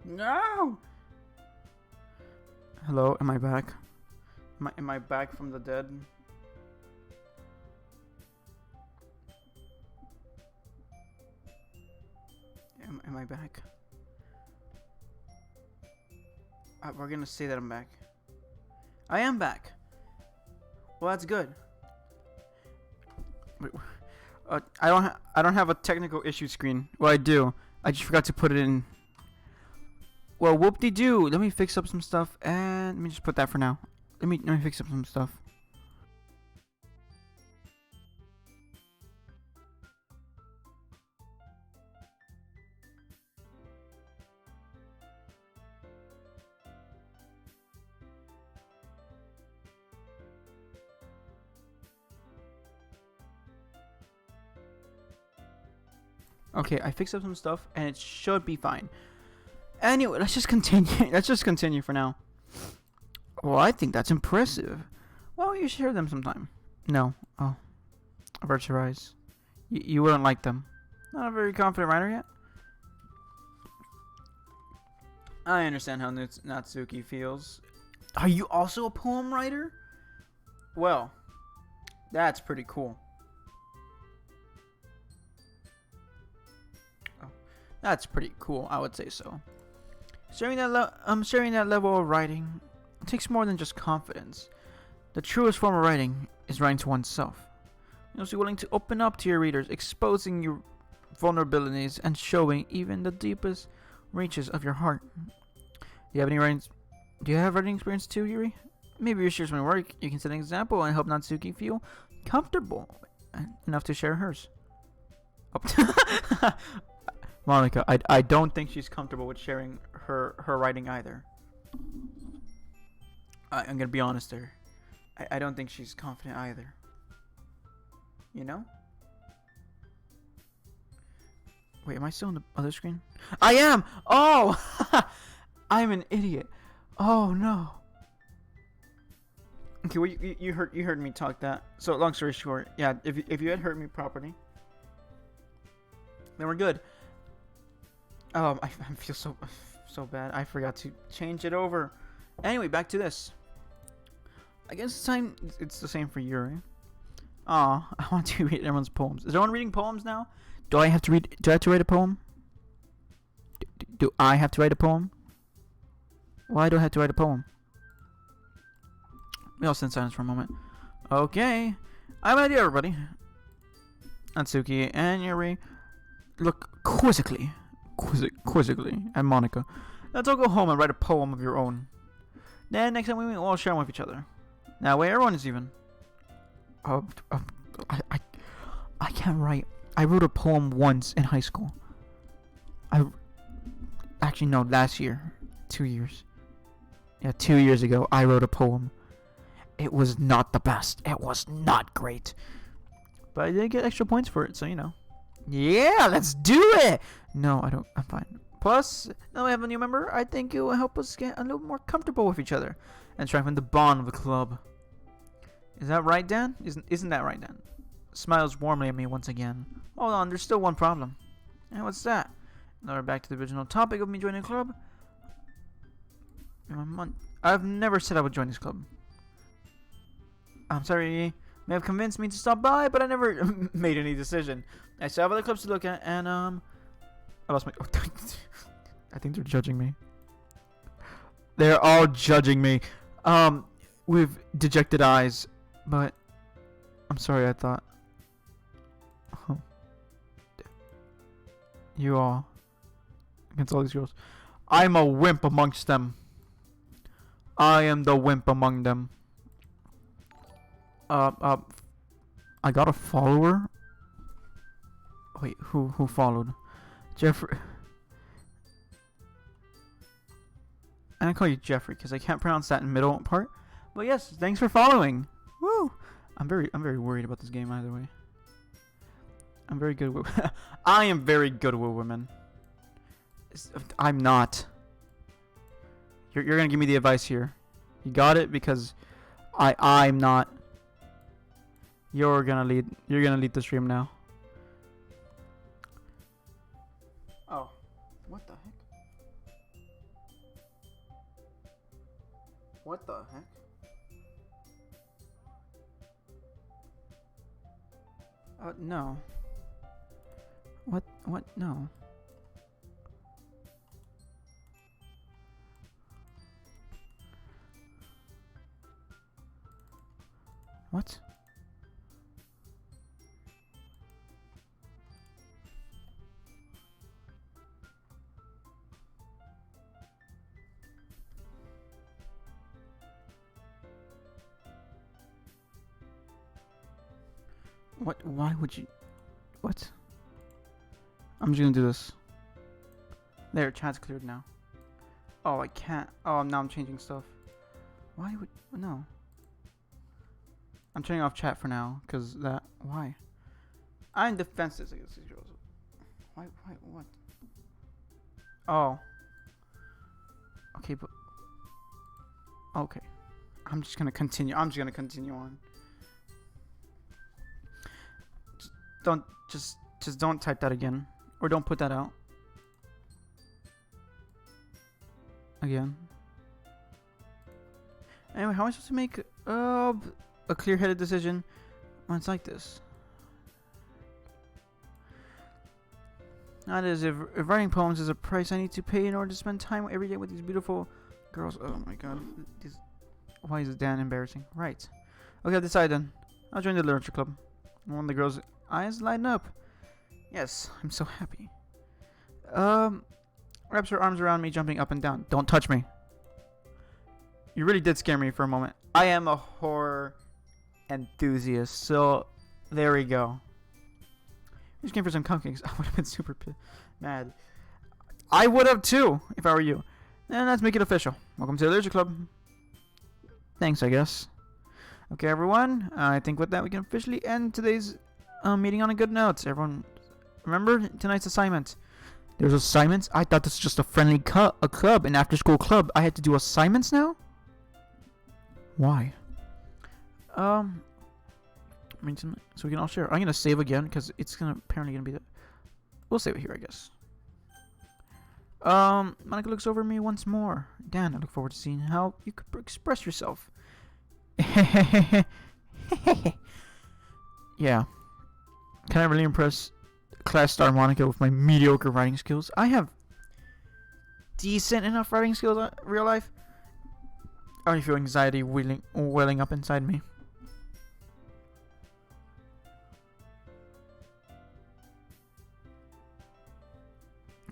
No! Hello, am I back? Am I back from the dead? Am I back? We're gonna say that I'm back. I am back. Well, that's good. Wait, I don't have a technical issue screen. Well, I do. I just forgot to put it in. Well, whoop-de-doo. Let me fix up some stuff, and let me just put that for now. Let me fix up some stuff. Okay, I fixed up some stuff, and it should be fine. Anyway, let's just continue. Let's just continue for now. Well, I think that's impressive. Why don't you share them sometime? No. Oh. Avert your eyes. You wouldn't like them. Not a very confident writer yet? I understand how Natsuki feels. Are you also a poem writer? Well, that's pretty cool. Oh, that's pretty cool, I would say so. Sharing that level of writing takes more than just confidence. The truest form of writing is writing to oneself. You must be willing to open up to your readers, exposing your vulnerabilities and showing even the deepest reaches of your heart. Do you have writing experience too, Yuri? Maybe you share some work. You can set an example and help Natsuki feel comfortable enough to share hers. Oh. Monica, I don't think she's comfortable with sharing her writing either. I'm gonna be honest there. I don't think she's confident either. You know? Wait, am I still on the other screen? I am! Oh! I'm an idiot. Oh no. Okay, well you heard me talk that. So long story short, yeah, if you had heard me properly, then we're good. I feel so bad. I forgot to change it over. Anyway, back to this. I guess it's the same for Yuri. Aw, I want to read everyone's poems. Is everyone reading poems now? Do I have to write a poem? Do I have to write a poem? Why do I have to write a poem? We all sit in silence for a moment. Okay. I have an idea, everybody. Natsuki and Yuri look quizzically at Monica. Let's all go home and write a poem of your own. Then next time we meet, we'll all share them with each other. That way everyone is even. I can't write. I wrote a poem once in high school. Actually no, last year. 2 years. Yeah, 2 years ago I wrote a poem. It was not the best. It was not great. But I did get extra points for it, so you know. Yeah, let's do it! No, I don't. I'm fine. Plus, now we have a new member. I think it will help us get a little more comfortable with each other and strengthen the bond of the club. Is that right, Dan? Isn't that right, Dan? Smiles warmly at me once again. Hold on, there's still one problem. And what's that? Now we're back to the original topic of me joining the club. I've never said I would join this club. I'm sorry, you may have convinced me to stop by, but I never made any decision. I still have other clubs to look at, and I lost my. I think they're judging me. They're all judging me, with dejected eyes. But I'm sorry. I thought. Oh. You all against all these girls. I'm a wimp amongst them. I am the wimp among them. I got a follower. Wait, who followed? Jeffrey. I call you Jeffrey because I can't pronounce that middle part. But yes, thanks for following. Woo! I'm very worried about this game either way. I'm very good with. I am very good with women. I'm not. You're gonna give me the advice here. You got it because I'm not. You're gonna lead the stream now. Oh, what the heck? What the heck? No. What? No. What? What? Why would you? What? I'm just gonna do this. There, chat's cleared now. Oh, I can't. Oh, now I'm changing stuff. Why would... No. I'm turning off chat for now, because that... Why? I'm defenseless against these girls. Why, what? Oh. Okay, but... Okay. I'm just gonna continue. I'm just gonna continue on. Just don't type that again. Or don't put that out. Again. Anyway, how am I supposed to make a clear-headed decision when it's like this? That is, if writing poems is a price I need to pay in order to spend time every day with these beautiful girls. Oh my god. Why is Dan embarrassing? Right. Okay, I've decided then. I'll join the literature club. One of the girls' eyes lighten up. Yes, I'm so happy. Wraps her arms around me, jumping up and down. Don't touch me. You really did scare me for a moment. I am a horror enthusiast, so there we go. I just came for some cupcakes. I would have been super mad. I would have too, if I were you. And let's make it official. Welcome to the literature club. Thanks, I guess. Okay, everyone. I think with that we can officially end today's meeting on a good note. Everyone, remember tonight's assignment. There's assignments? I thought this was just a friendly club, an after-school club. I had to do assignments now? Why? I mean, so we can all share. I'm gonna save again because it's apparently gonna be the. We'll save it here, I guess. Monica looks over me once more. Dan, I look forward to seeing how you could express yourself. Yeah. Can I really impress class star Monica with my mediocre writing skills? I have decent enough writing skills in real life. I already feel anxiety welling up inside me.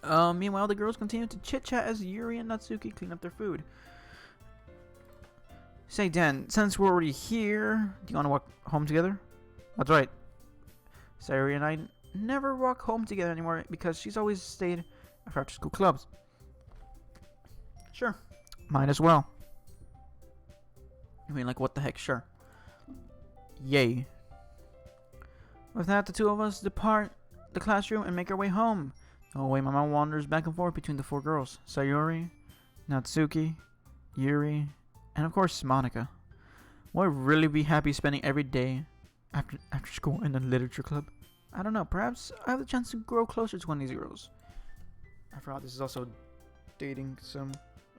Meanwhile, the girls continue to chit-chat as Yuri and Natsuki clean up their food. Say, Dan, since we're already here, do you want to walk home together? That's right. Sayuri and I never walk home together anymore because she's always stayed after school clubs. Sure. Might as well. I mean, like, what the heck? Sure. Yay. With that, the two of us depart the classroom and make our way home. On the way, my mom wanders back and forth between the four girls. Sayuri, Natsuki, Yuri, and of course, Monica. Will I really be happy spending every day after school in the literature club? I don't know. Perhaps I have the chance to grow closer to one of these girls. After all, this is also dating some...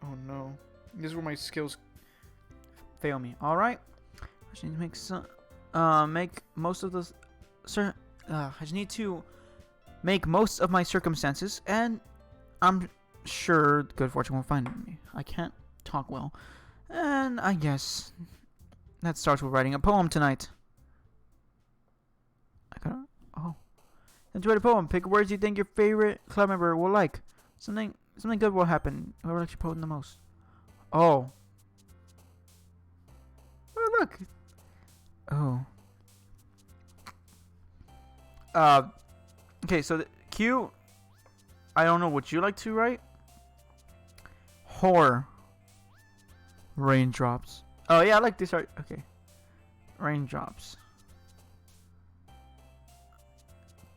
Oh no. This is where my skills fail me. Alright. I just need to make some... make most of the... I just need to make most of my circumstances, and I'm sure good fortune will find me. I can't talk well. And I guess that starts with writing a poem tonight. Oh. Then to write a poem, pick words you think your favorite club member will like. Something good will happen. Whoever likes your poem the most. Oh. Oh, look. Oh. Okay, so the Q, I don't know what you like to write. Horror. Raindrops. Oh yeah, I like this art. Okay. Raindrops.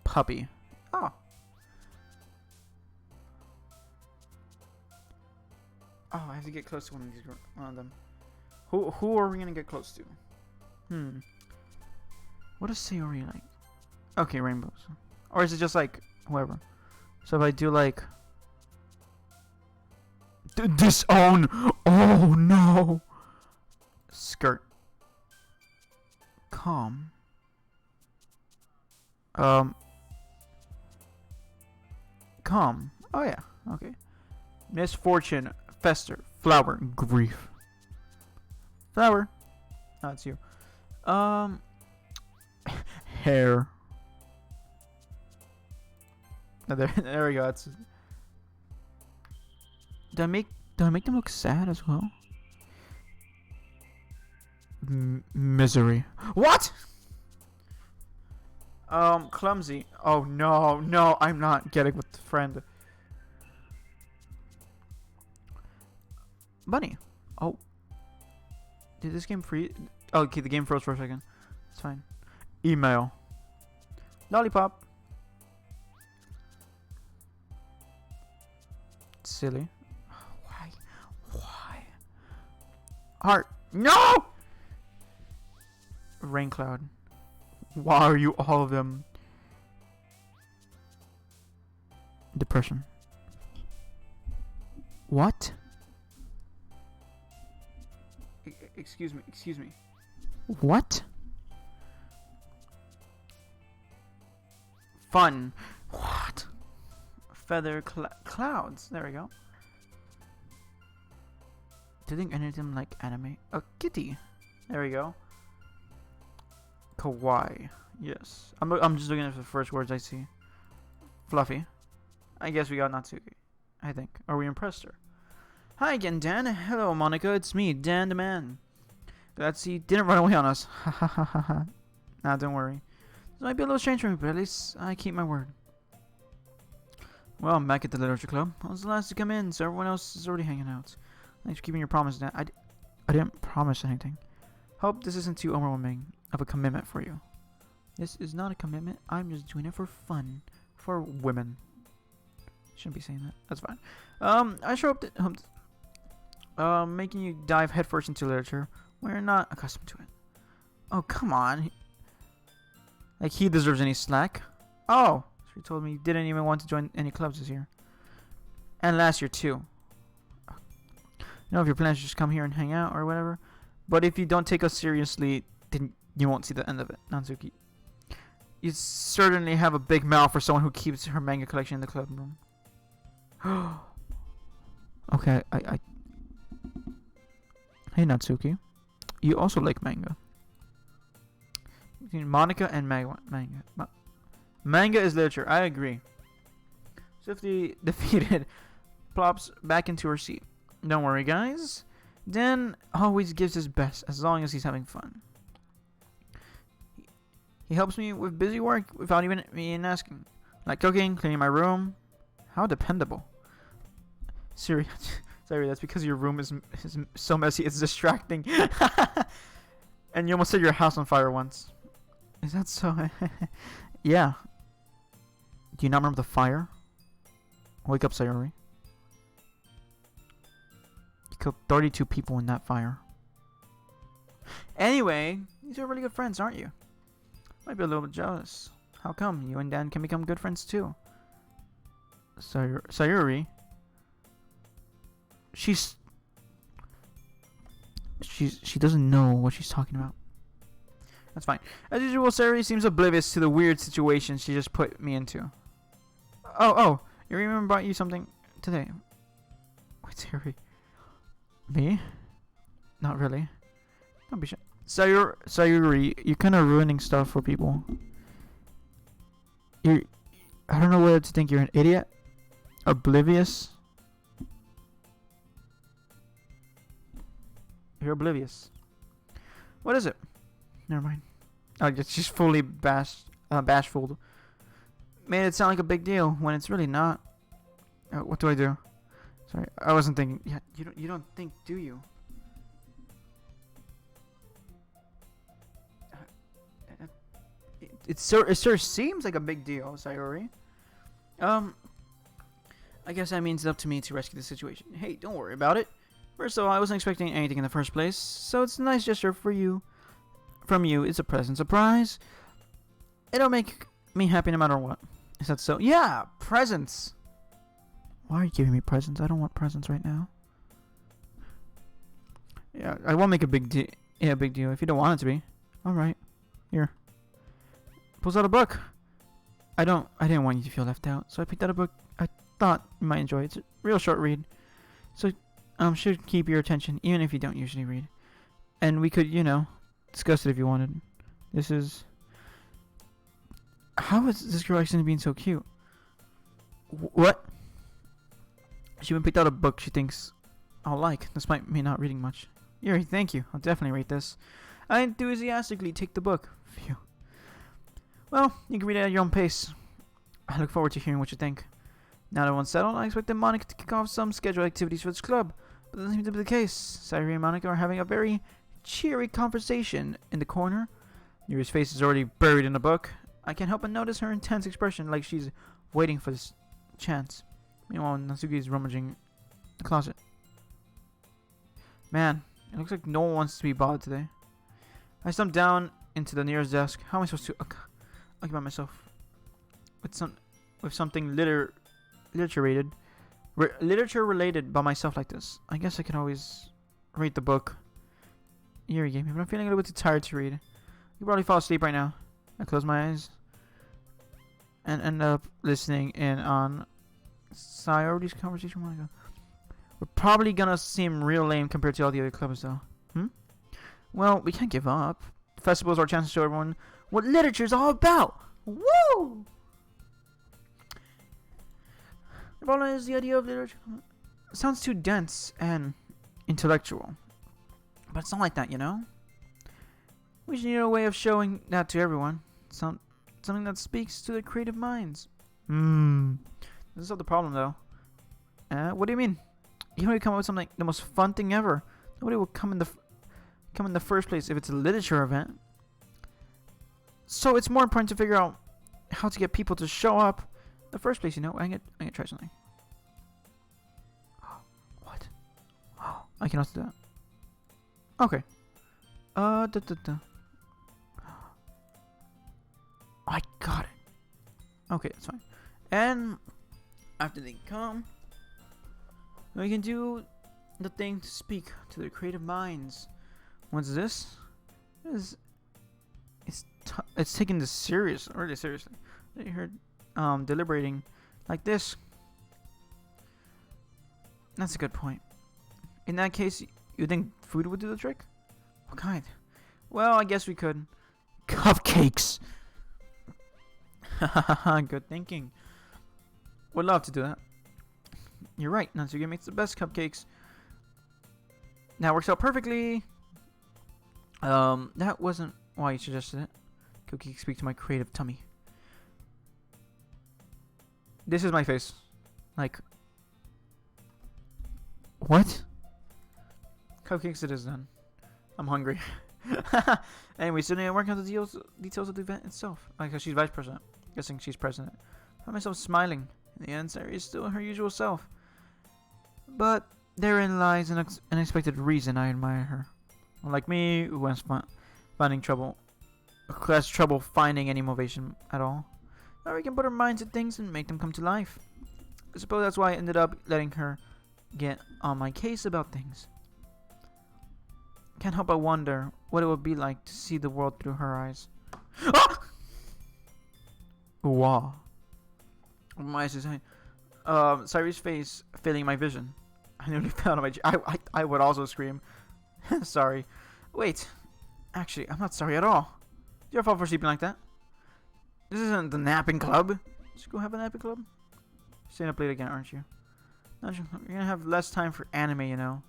Puppy. Oh. Oh, I have to get close to one of them. Who are we gonna get close to? What does Sayori like? Okay, rainbows. Or is it just like whoever? So if I do like disown. Oh no. Skirt. Calm. Calm. Oh yeah. Okay. Misfortune. Fester. Flower. Grief. Flower. Oh, it's you. Hair. No, there we go. It's. Do I make them look sad as well? Misery. What? Clumsy. Oh no, I'm not getting with the friend. Bunny. Oh. Did this game freeze? Oh, okay, the game froze for a second. It's fine. Email. Lollipop. Silly. Why? Heart. No! Rain cloud. Why are you all of them? Depression. What? Excuse me. What? Fun. What? Feather clouds. There we go. Do you think any of them like anime? A kitty. There we go. Kawaii. Yes. I'm just looking at the first words I see. Fluffy. I guess we got Natsuki. I think. Or we impressed her. Hi again, Dan. Hello, Monica. It's me, Dan the Man. Glad to see you didn't run away on us. Ha ha ha ha ha. Nah, don't worry. This might be a little strange for me, but at least I keep my word. Well, I'm back at the literature club. I was the last to come in, so everyone else is already hanging out. Thanks for keeping your promise, Dan. I didn't promise anything. Hope this isn't too overwhelming of a commitment for you. This is not a commitment. I'm just doing it for fun. For women. Shouldn't be saying that. That's fine. I show up to, making you dive headfirst into literature. We're not accustomed to it. Oh, come on. Like he deserves any slack. Oh, so you told me you didn't even want to join any clubs this year. And last year, too. You know, if your plans just come here and hang out or whatever. But if you don't take us seriously, then you won't see the end of it, Natsuki. You certainly have a big mouth for someone who keeps her manga collection in the club room. Okay, Hey, Natsuki. You also like manga. Between Monica and manga. Manga is literature. I agree. Swiftly defeated, plops back into her seat. Don't worry, guys. Dan always gives his best as long as he's having fun. He helps me with busy work without even me asking. Like cooking, cleaning my room. How dependable. Sorry, that's because your room is so messy it's distracting. And you almost set your house on fire once. Is that so? Yeah. Do you not remember the fire? Wake up, Sayori. You killed 32 people in that fire. Anyway, these are really good friends, aren't you? Might be a little bit jealous. How come? You and Dan can become good friends too. Sayori. She doesn't know what she's talking about. That's fine. As usual, Sayori seems oblivious to the weird situation she just put me into. Oh, you remember brought you something today. Wait, Sayori. Me? Not really. Don't be shy. Sayori, you're kind of ruining stuff for people. I don't know whether to think you're an idiot, oblivious. You're oblivious. What is it? Never mind. Oh, she's fully bashful. Made it sound like a big deal when it's really not. What do I do? Sorry, I wasn't thinking. Yeah, you don't think, do you? It sure seems like a big deal, Sayori. I guess that means it's up to me to rescue the situation. Hey, don't worry about it. First of all, I wasn't expecting anything in the first place, so it's a nice gesture for you. From you, it's a pleasant surprise. It'll make me happy no matter what. Is that so? Yeah, presents. Why are you giving me presents? I don't want presents right now. Yeah, I won't make a big Yeah, big deal. If you don't want it to be. Alright. Here. Pulls out a book. I didn't want you to feel left out, so I picked out a book I thought you might enjoy. It's a real short read. So, should keep your attention, even if you don't usually read. And we could, discuss it if you wanted. This is... How is this girl actually being so cute? What? She even picked out a book she thinks I'll like, despite me not reading much. Yuri, thank you. I'll definitely read this. I enthusiastically take the book. Phew. Well, you can read it at your own pace. I look forward to hearing what you think. Now that one's settled, I expected Monica to kick off some scheduled activities for this club, but that doesn't seem to be the case. Sayuri and Monica are having a very cheery conversation in the corner. Yuri's face is already buried in the book. I can't help but notice her intense expression, like she's waiting for this chance. Meanwhile, Natsuki is rummaging the closet. Man, it looks like no one wants to be bothered today. I stump down into the nearest desk. How am I supposed to occupy myself with something literature related by myself like this? I guess I can always read the book Yuri gave me, but I'm feeling a little bit too tired to read. You probably fall asleep right now. I close my eyes and end up listening in on Sayori's conversation. We're probably gonna seem real lame compared to all the other clubs, though. Well, we can't give up. The festival is our chance to show everyone what literature is all about. Woo! The problem is the idea of literature. It sounds too dense and intellectual. But it's not like that, We should need a way of showing that to everyone. Something that speaks to their creative minds. This is not the problem, though. What do you mean? You know, you come up with something, the most fun thing ever. Nobody will come in the first place if it's a literature event. So it's more important to figure out how to get people to show up in the first place. I can try something. What? I can also do that. Okay. I got it. Okay, that's fine. And after they come, we can do the thing to speak to their creative minds. What's this? It's taking this really seriously. They heard deliberating like this. That's a good point. In that case, you think food would do the trick? What kind? Well, I guess we could. Cupcakes! Good thinking. Would love to do that. You're right, Natsuki makes the best cupcakes. That works out perfectly. That wasn't why you suggested it. Cookie speak to my creative tummy. This is my face. Like, what? Cupcakes it is then. I'm hungry. Anyway, so now working on the details of the event itself. Like, she's vice president. Guessing she's president. I find myself smiling. In the end, Sayuri is still her usual self. But therein lies an unexpected reason I admire her. Unlike me, who has trouble finding any motivation at all. Now we can put our minds to things and make them come to life. I suppose that's why I ended up letting her get on my case about things. Can't help but wonder what it would be like to see the world through her eyes. Ah! Wow. My eyes is Sayuri's face filling my vision. I nearly fell on my I would also scream. Sorry. Wait. Actually, I'm not sorry at all. It's your fault for sleeping like that. This isn't the napping club. Just go have a napping club. Staying up late again, aren't you? You're gonna have less time for anime,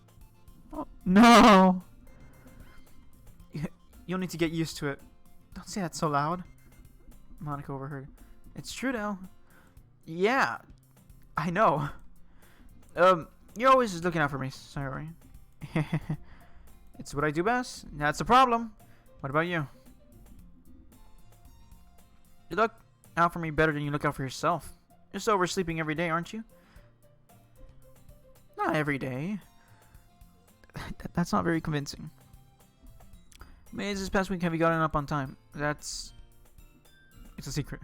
Oh, no! You'll need to get used to it. Don't say that so loud. Monica overheard. It's true, though. Yeah, I know. You're always just looking out for me, sorry. It's what I do best. That's the problem. What about you? You look out for me better than you look out for yourself. You're so oversleeping every day, aren't you? Not every day. That's not very convincing. Maybe this past week have you gotten up on time? It's a secret.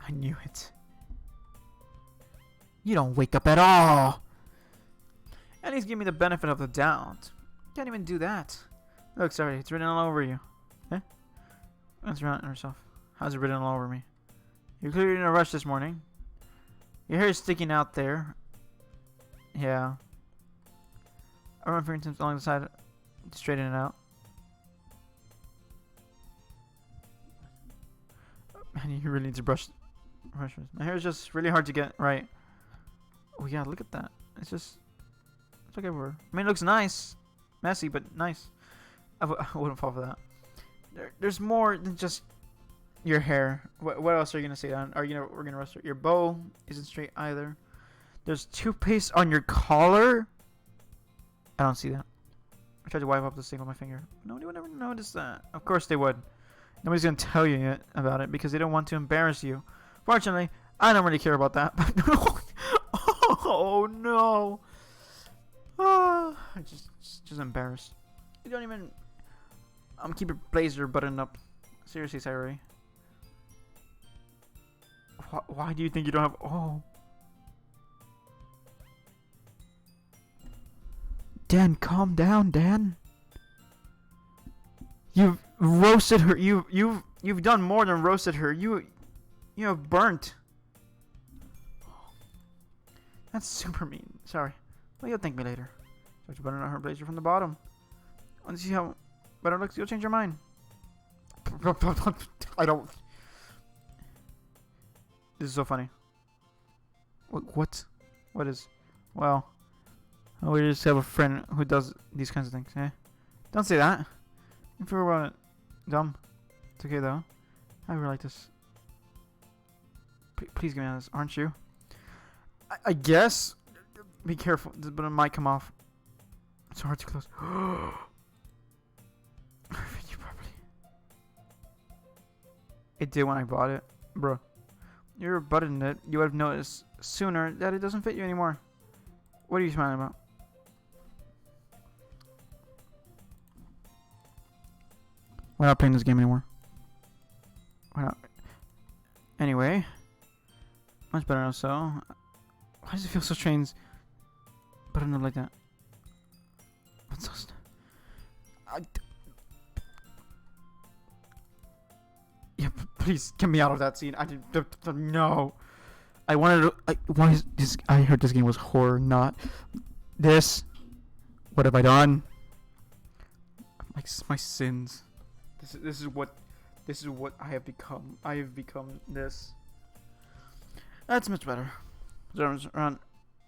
I knew it. You don't wake up at all. At least give me the benefit of the doubt. Can't even do that. Look, sorry, it's written all over you. Eh? That's around herself. How's it written all over me? You're clearly in a rush this morning. Your hair is sticking out there. Yeah. I run fingertips along the side to straighten it out. Man, you really need to brush. My hair is just really hard to get right. Oh yeah, look at that. It's like everywhere. I mean, it looks nice, messy, but nice. I wouldn't fall for that. There's more than just your hair. What else are you gonna say? We're gonna rest your bow isn't straight either. There's toothpaste on your collar. I don't see that. I tried to wipe up this thing with my finger. Nobody would ever notice that. Of course they would. Nobody's gonna tell you yet about it because they don't want to embarrass you. Fortunately, I don't really care about that. But oh no! I'm just embarrassed. You don't even. Keep your blazer buttoned up. Seriously, Saori. Why do you think you don't have? Oh. Dan, calm down, Dan. You've roasted her. You've done more than roasted her. You have burnt. That's super mean. Sorry. Well, you'll thank me later. Start to button out her blazer from the bottom. Want to see how better it looks? You'll change your mind. I don't. This is so funny. What? What is? Well, we just have a friend who does these kinds of things. Eh? Don't say that. If you were dumb, it's okay though. I really like this. Please get me out of this, aren't you? I guess. Be careful, but it might come off. It's hard to close. You probably. It did when I bought it, bro. You're buttoning it. You would have noticed sooner that it doesn't fit you anymore. What are you smiling about? We're not playing this game anymore. We're not. Anyway, much better now. So, why does it feel so strange? But I don't like that. What's so? Yeah, please get me out of that scene. I didn't. No. I wanted to. Why is this? I heard this game was horror, not this. What have I done? My sins. This is what I have become. I have become this. That's much better. Turns around,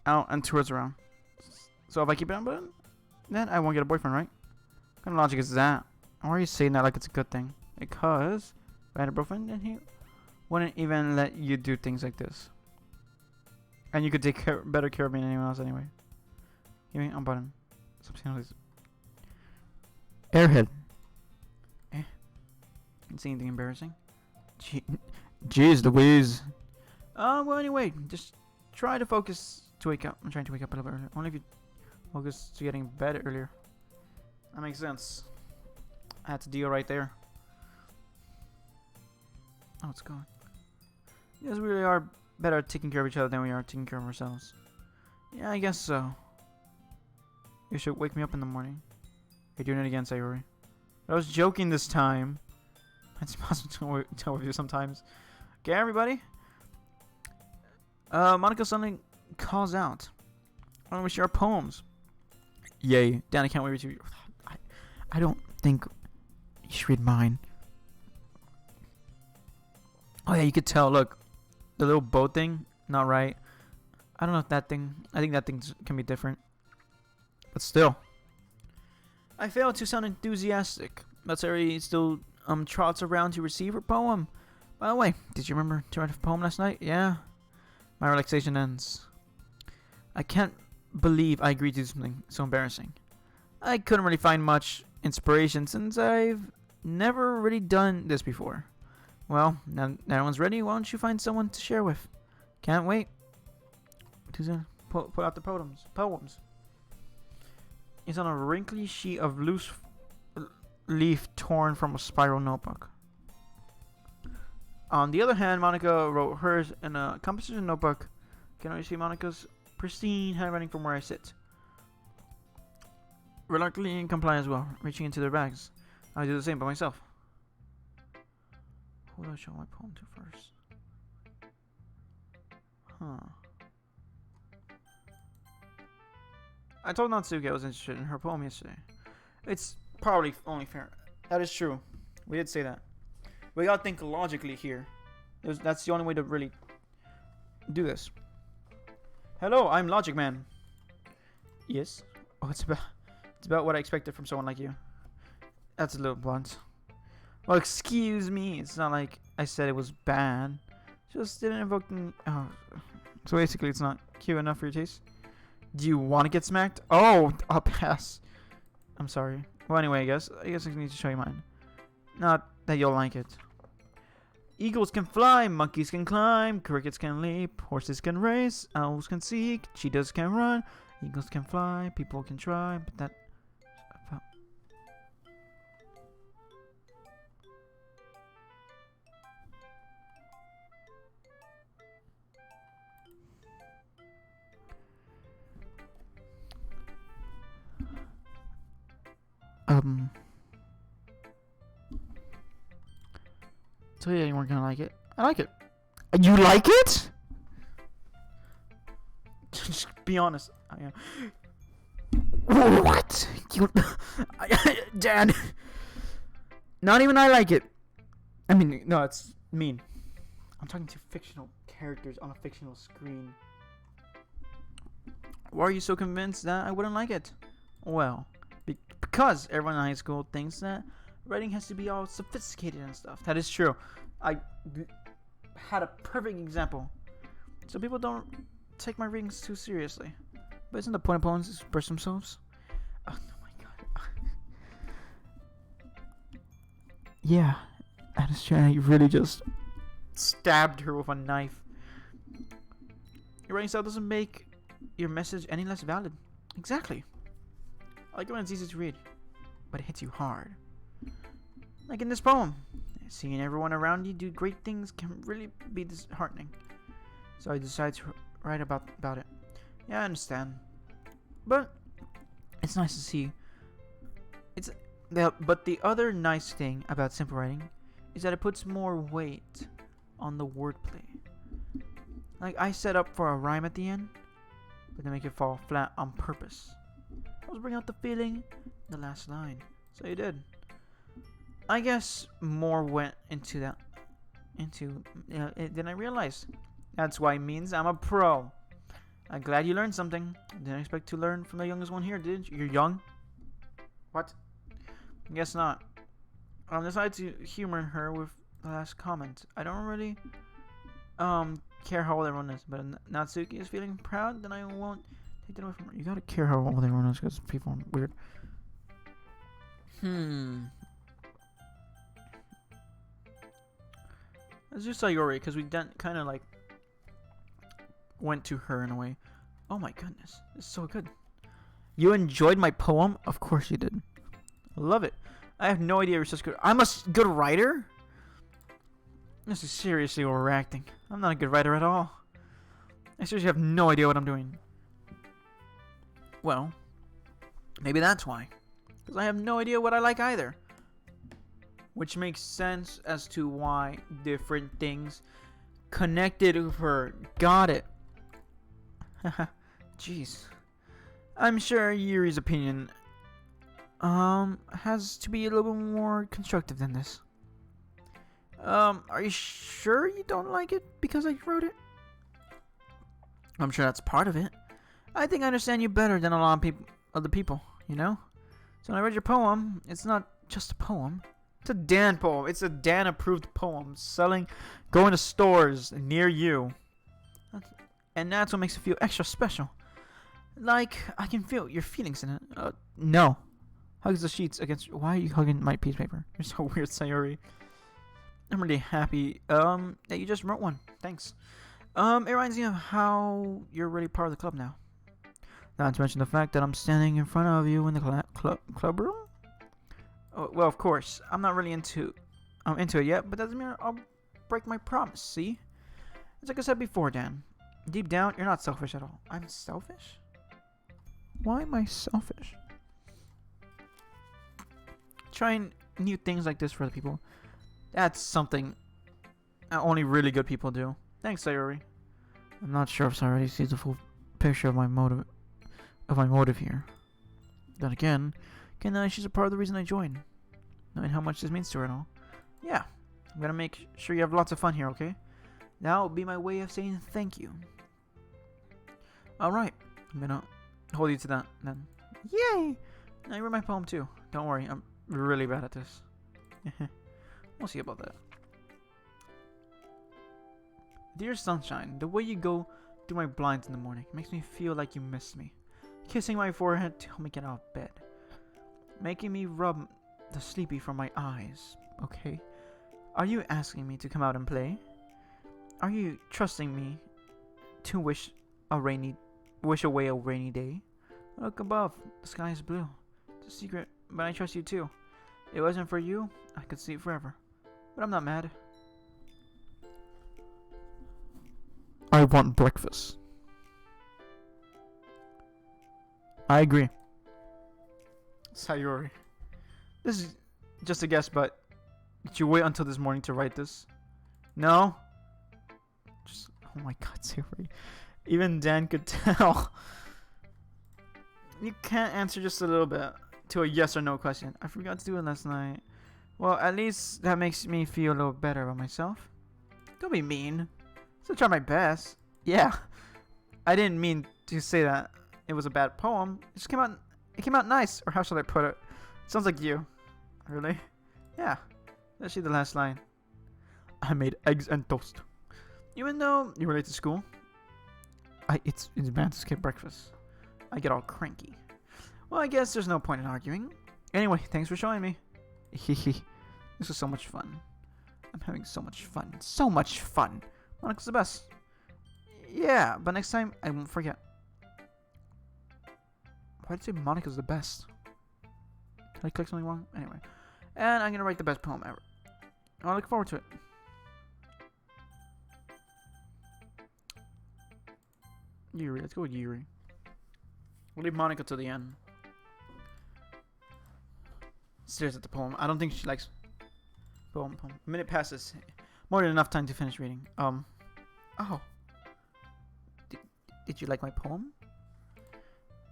out and towards around. So if I keep it on button, then I won't get a boyfriend, right? What kind of logic is that? Why are you saying that like it's a good thing? Because if I had a boyfriend, then he wouldn't even let you do things like this. And you could take better care of me than anyone else anyway. Give me on button. Stop saying all these. Airhead. Didn't see anything embarrassing. Jeez Louise. Well, anyway, just try to focus to wake up. I'm trying to wake up a little bit earlier. Only if you focus to getting bed earlier. That makes sense. That's a deal right there. Oh, it's gone. Yes, we really are better at taking care of each other than we are taking care of ourselves. Yeah, I guess so. You should wake me up in the morning. You're doing it again, Sayori. I was joking this time. It's impossible to tell with you sometimes. Okay, everybody. Monica suddenly calls out. I want to share poems. Yay. Dan, I can't wait to read you. I don't think you should read mine. Oh yeah, you could tell. Look, the little boat thing, not right. I don't know if that thing. I think that thing can be different. But still, I failed to sound enthusiastic. But Sari still trots around to receive her poem. By the way, did you remember to write a poem last night? Yeah. My relaxation ends. I can't believe I agreed to do something so embarrassing. I couldn't really find much inspiration since I've never really done this before. Well, now everyone's ready. Why don't you find someone to share with? Can't wait. Put out the poems. It's on a wrinkly sheet of loose leaf torn from a spiral notebook. On the other hand, Monica wrote hers in a composition notebook. Can I see Monica's pristine handwriting from where I sit? reluctantly comply as well, reaching into their bags. I do the same by myself. Who do I show my poem to first? Huh. I told Natsuki I was interested in her poem yesterday. It's probably only fair. That is true. We did say that. We gotta think logically here. That's the only way to really do this. Hello, I'm Logic Man. Yes? Oh, it's about what I expected from someone like you. That's a little blunt. Well, excuse me. It's not like I said it was bad. Just didn't evoke me. Oh. So basically, it's not cute enough for your taste? Do you want to get smacked? Oh, I'll pass. I'm sorry. Well, anyway, I guess I need to show you mine. Not that you'll like it. Eagles can fly, monkeys can climb, crickets can leap, horses can race, owls can seek, cheetahs can run, eagles can fly, people can try, but that... So yeah, you weren't gonna like it. I like it. You like it? Just be honest. I am. What? You, Dad. Not even I like it. I mean, no, it's mean. I'm talking to fictional characters on a fictional screen. Why are you so convinced that I wouldn't like it? Well, because everyone in high school thinks that writing has to be all sophisticated and stuff. That is true. I had a perfect example. So people don't take my readings too seriously. But isn't the point of poems to express themselves? Oh my god. Yeah, that is true. You really just stabbed her with a knife. Your writing style doesn't make your message any less valid. Exactly. I like it when it's easy to read, but it hits you hard. Like in this poem, seeing everyone around you do great things can really be disheartening. So I decided to write about it. Yeah, I understand, but it's nice to see. But the other nice thing about simple writing is that it puts more weight on the wordplay. Like I set up for a rhyme at the end, but then make it fall flat on purpose. I was bringing out the feeling in the last line, so you did. I guess more went into that, than I realized. That's why it means I'm a pro. I'm glad you learned something. Didn't expect to learn from the youngest one here, did you? You're young? What? Guess not. I decided to humor her with the last comment. I don't really care how old everyone is, but if Natsuki is feeling proud, then I won't take that away from her. You gotta care how old everyone is because people are weird. Let's do Sayori, because we kind of like went to her in a way. Oh my goodness, it's so good. You enjoyed my poem? Of course you did. Love it. I have no idea you're such good. I'm a good writer? This is seriously overacting. I'm not a good writer at all. I seriously have no idea what I'm doing. Well, maybe that's why. Because I have no idea what I like either. Which makes sense as to why different things connected with her. Got it. Jeez. I'm sure Yuri's opinion has to be a little bit more constructive than this. Are you sure you don't like it because I wrote it? I'm sure that's part of it. I think I understand you better than a lot of other people, you know? So when I read your poem, it's not just a poem. It's a Dan poem. It's a Dan approved poem. Going to stores near you. And that's what makes it feel extra special. Like, I can feel your feelings in it. No. Hugs the sheets against... Why are you hugging my piece of paper? You're so weird, Sayori. I'm really happy that you just wrote one. Thanks. It reminds me of how you're really part of the club now. Not to mention the fact that I'm standing in front of you in the club room. Oh, well, of course. I'm not really into it yet, but that doesn't mean I'll break my promise, see? It's like I said before, Dan. Deep down, you're not selfish at all. I'm selfish? Why am I selfish? trying new things like this for other people. That's something only really good people do. Thanks, Sayori. I'm not sure if Sayori sees the full picture of my motive here. Then again, she's a part of the reason I joined. Knowing how much this means to her and all. Yeah, I'm gonna make sure you have lots of fun here, okay? That'll be my way of saying thank you. Alright, I'm gonna hold you to that then. Yay! Now you read my poem too. Don't worry, I'm really bad at this. We'll see about that. Dear sunshine, the way you go through my blinds in the morning makes me feel like you miss me. Kissing my forehead to help me get out of bed. Making me rub the sleepy from my eyes, okay? Are you asking me to come out and play? Are you trusting me to wish away a rainy day? Look above, the sky is blue. It's a secret, but I trust you too. If it wasn't for you, I could sleep forever. But I'm not mad. I want breakfast. I agree. Sayori. This is just a guess, but did you wait until this morning to write this? No? Just, oh my god, Sayori. Even Dan could tell. You can't answer just a little bit to a yes or no question. I forgot to do it last night. Well, at least that makes me feel a little better about myself. Don't be mean. Still try my best. Yeah. I didn't mean to say that it was a bad poem. It came out nice, or how shall I put it? Sounds like you. Really? Yeah. Especially the last line. I made eggs and toast. Even though you're late to school, it's bad to skip breakfast. I get all cranky. Well, I guess there's no point in arguing. Anyway, thanks for showing me. Hehe. This was so much fun. I'm having so much fun. So much fun. Monica's the best. Yeah, but next time I won't forget. Why'd you say Monica's the best? Did I click something wrong? Anyway. And I'm gonna write the best poem ever. I look forward to it. Yuri, let's go with Yuri. We'll leave Monica to the end. Stares at the poem. I don't think she likes poem. A minute passes. More than enough time to finish reading. Oh. Did you like my poem?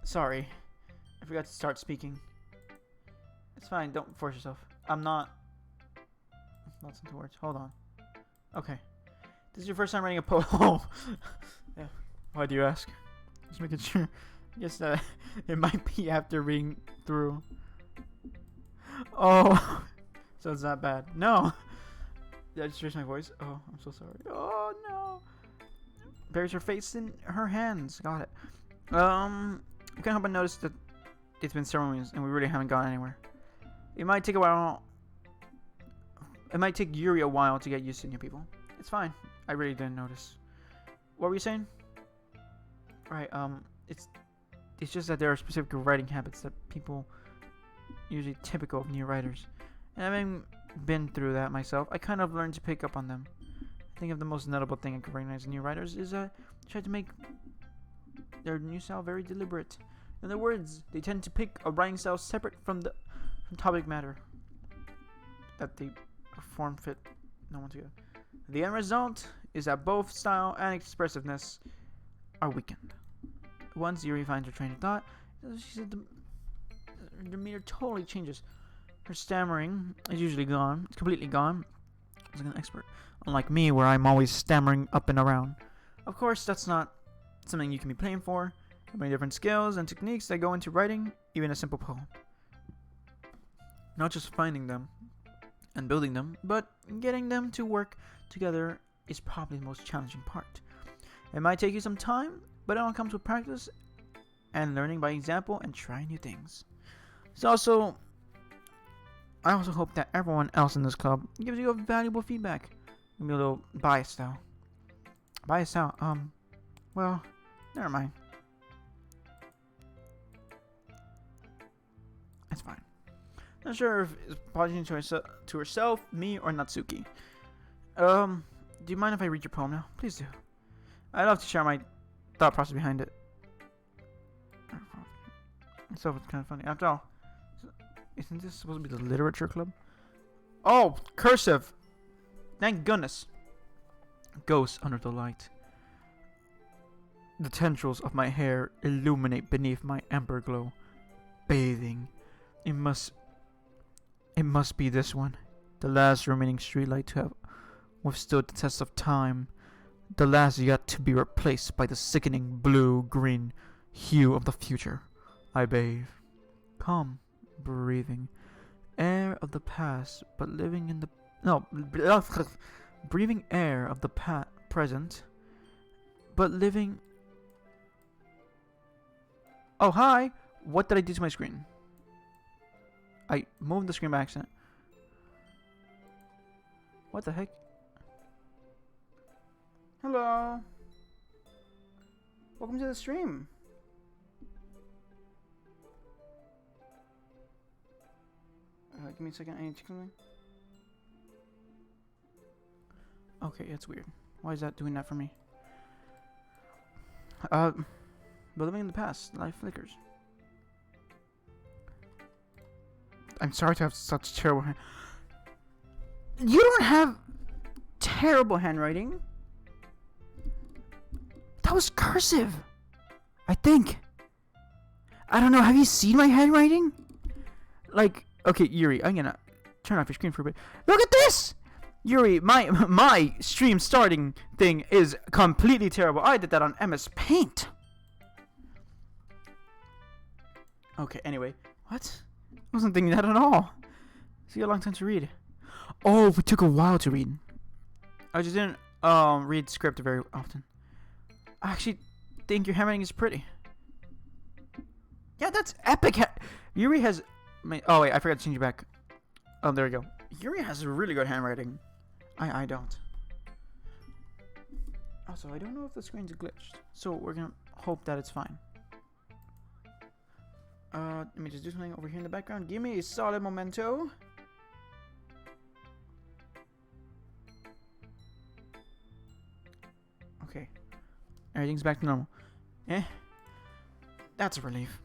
Sorry. I forgot to start speaking. It's fine. Don't force yourself. I'm not... Lots into words. Hold on. Okay. This is your first time writing a poem. Yeah. Why do you ask? Just making sure. I guess it might be after reading through. Oh. So it's not bad. No. Did I just raise my voice? Oh, I'm so sorry. Oh, no. Buries her face in her hands. Got it. I can't help but notice that it's been several weeks and we really haven't gone anywhere. It might take a while. It might take Yuri a while to get used to new people. It's fine. I really didn't notice. What were you saying? Right, it's just that there are specific writing habits that people usually typical of new writers. And having been through that myself, I kind of learned to pick up on them. I think of the most notable thing I can recognize in new writers is that they try to make their new style very deliberate. In other words, they tend to pick a writing style separate from topic matter that they form fit no one together. The end result is that both style and expressiveness are weakened. Once Yuri finds her train of thought, she said her demeanor totally changes. Her stammering is usually gone. It's completely gone. It's like an expert. Unlike me, where I'm always stammering up and around. Of course, that's not something you can be playing for. There are many different skills and techniques that go into writing even a simple poem. Not just finding them and building them, but getting them to work together is probably the most challenging part. It might take you some time, but it all comes with practice and learning by example and trying new things. I also hope that everyone else in this club gives you a valuable feedback. Maybe a little biased though. Biased out. Well, never mind. It's fine. Not sure if it's apologizing to herself, me, or Natsuki. Do you mind if I read your poem now? Please do. I'd love to share my thought process behind it. Itself, it's kind of funny. After all, Isn't this supposed to be the literature club? Oh, cursive! Thank goodness. Ghosts under the light. The tendrils of my hair illuminate beneath my amber glow. Bathing. It must be this one. The last remaining streetlight to have withstood the test of time. The last yet to be replaced by the sickening blue-green hue of the future. I bathe. Calm, breathing. Air of the past, but living in the... No, breathing air of the present, but living... Oh, hi! What did I do to my screen? I moved the screen by accident. What the heck? Hello! Welcome to the stream! Give me a second, I need to check something. Okay, that's weird. Why is that doing that for me? But living in the past, life flickers. I'm sorry to have such terrible hand. You don't have terrible handwriting. That was cursive. I think. I don't know. Have you seen my handwriting? Like, okay, Yuri, I'm gonna turn off your screen for a bit. Look at this! Yuri, my stream starting thing is completely terrible. I did that on MS Paint. Okay, anyway. What? I wasn't thinking that at all. It's a long time to read. Oh, it took a while to read. I just didn't read script very often. I actually think your handwriting is pretty. Yeah, that's epic. Yuri has... Oh, wait, I forgot to change it back. Oh, there we go. Yuri has really good handwriting. I don't. Also, I don't know if the screen's glitched. So we're gonna hope that it's fine. Let me just do something over here in the background. Give me a solid memento. Okay. Everything's back to normal. That's a relief.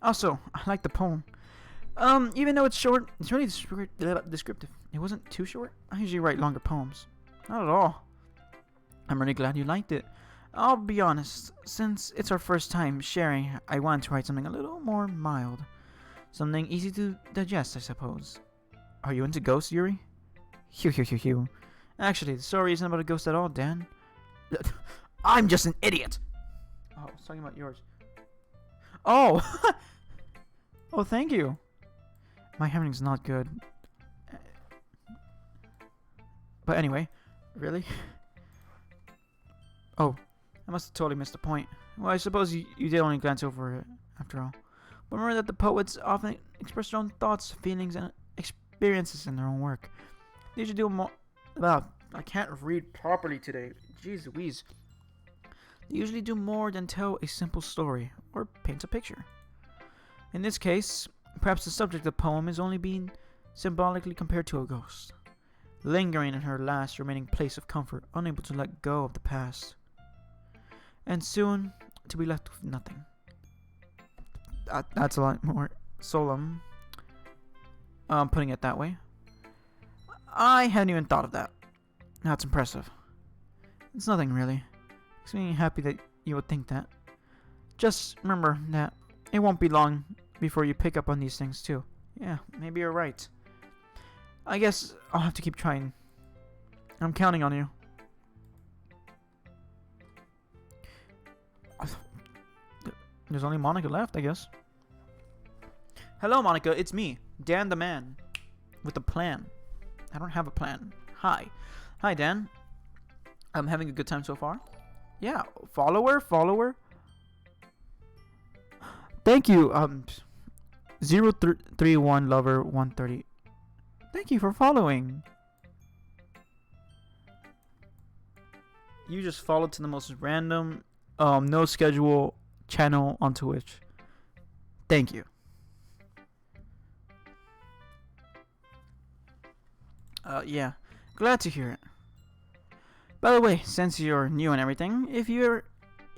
Also, I like the poem. Even though it's short, it's really descriptive. It wasn't too short. I usually write longer poems. Not at all. I'm really glad you liked it. I'll be honest, since it's our first time sharing, I wanted to write something a little more mild. Something easy to digest, I suppose. Are you into ghosts, Yuri? Hew. Actually, the story isn't about a ghost at all, Dan. I'm just an idiot! Oh, I was talking about yours. Oh! Oh, thank you. My handwriting's not good. But anyway, really? Oh, I must have totally missed the point. Well, I suppose you did only glance over it, after all. But remember that the poets often express their own thoughts, feelings, and experiences in their own work. They should do more... Wow, I can't read properly today. Jeez Louise. They usually do more than tell a simple story, or paint a picture. In this case, perhaps the subject of the poem is only being symbolically compared to a ghost, lingering in her last remaining place of comfort, unable to let go of the past, and soon to be left with nothing. That's a lot more solemn, putting it that way. I hadn't even thought of that. That's impressive. It's nothing really. Makes me happy that you would think that. Just remember that it won't be long before you pick up on these things too. Yeah, maybe you're right. I guess I'll have to keep trying. I'm counting on you. There's only Monica left, I guess. Hello, Monica. It's me, Dan the Man, with a plan. I don't have a plan. Hi, Dan. I'm having a good time so far. Yeah, follower. Thank you. 031 lover 130. Thank you for following. You just followed to the most random, no schedule channel on Twitch. Thank you. Yeah, glad to hear it. By the way, since you're new and everything, if you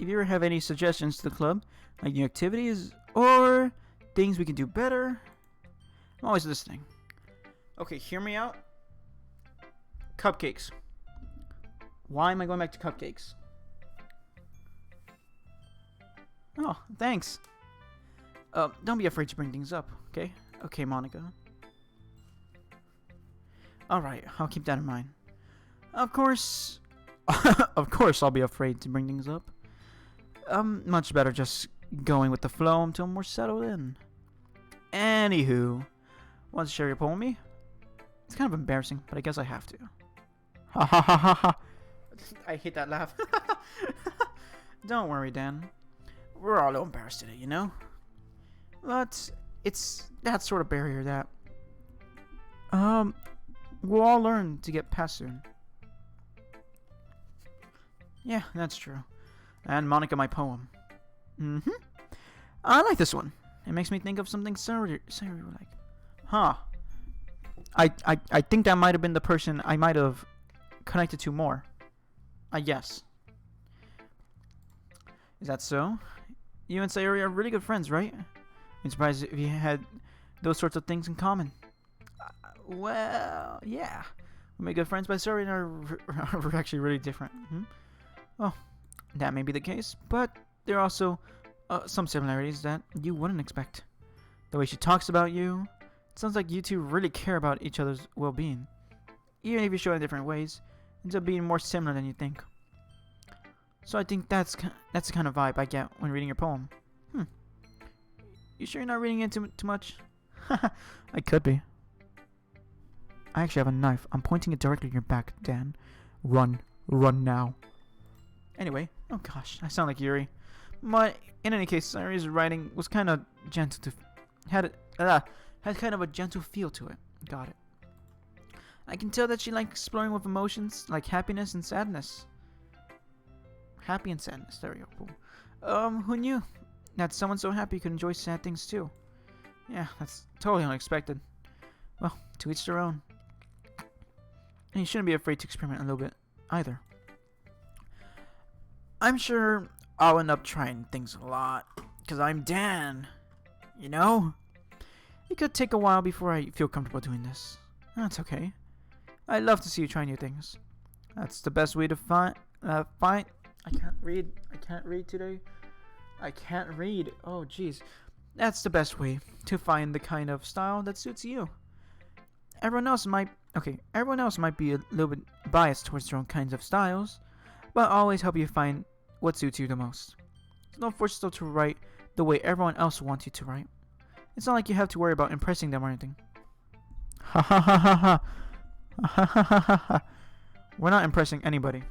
ever have any suggestions to the club, like new activities or things we can do better, I'm always listening. Okay, hear me out. Cupcakes. Why am I going back to cupcakes? Oh, thanks. Don't be afraid to bring things up, okay? Okay, Monica. Alright, I'll keep that in mind. Of course... of course I'll be afraid to bring things up. Much better just going with the flow until I'm more settled in. Anywho, want to share your poem with me? It's kind of embarrassing, but I guess I have to. Ha ha ha ha ha. I hate that laugh. Don't worry, Dan. We're all a little embarrassed today, you know? But it's that sort of barrier that we'll all learn to get past soon. Yeah, that's true. And Monica, my poem. I like this one. It makes me think of something serious like. Huh. I think that might have been the person I might have connected to more. I guess. Is that so? You and Sayori are really good friends, right? I'm surprised if you had those sorts of things in common. Well, yeah. We made good friends, but Sayori and I are actually really different. Well, that may be the case, but there are also some similarities that you wouldn't expect. The way she talks about you, it sounds like you two really care about each other's well-being. Even if you show it in different ways, it ends up being more similar than you think. So I think that's the kind of vibe I get when reading your poem. You sure you're not reading it too much? I could be. I actually have a knife. I'm pointing it directly at your back, Dan. Run. Run now. Anyway, oh gosh, I sound like Yuri. But in any case, Sayori's writing was kind of gentle to... had kind of a gentle feel to it. Got it. I can tell that she likes exploring with emotions like happiness and sadness. Happy and sadness. There we go. Who knew that someone so happy could enjoy sad things too? Yeah, that's totally unexpected. Well, to each their own. And you shouldn't be afraid to experiment a little bit either. I'm sure I'll end up trying things a lot, because I'm Dan, you know? It could take a while before I feel comfortable doing this. That's okay. I love to see you try new things. That's the best way to find... I can't read. I can't read today. I can't read. Oh, jeez. That's the best way to find the kind of style that suits you. Everyone else might be a little bit biased towards their own kinds of styles, but I'll always help you find what suits you the most. So don't force yourself to write the way everyone else wants you to write. It's not like you have to worry about impressing them or anything. Ha ha ha ha ha. Ha ha ha ha ha. We're not impressing anybody.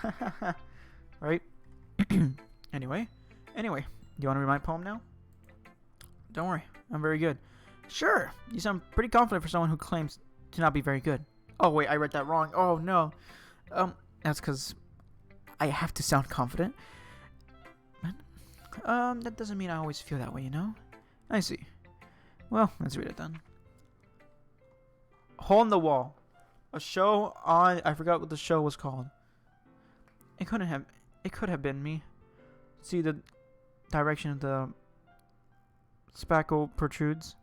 Ha ha ha. Right? Anyway, do you want to read my poem now? Don't worry, I'm very good. Sure, you sound pretty confident for someone who claims to not be very good. Oh wait, I read that wrong. Oh no. That's because I have to sound confident. That doesn't mean I always feel that way, you know? I see. Well, let's read it then. Hole in the Wall. A show on... I forgot what the show was called. It could have been me. See the direction of the spackle protrudes.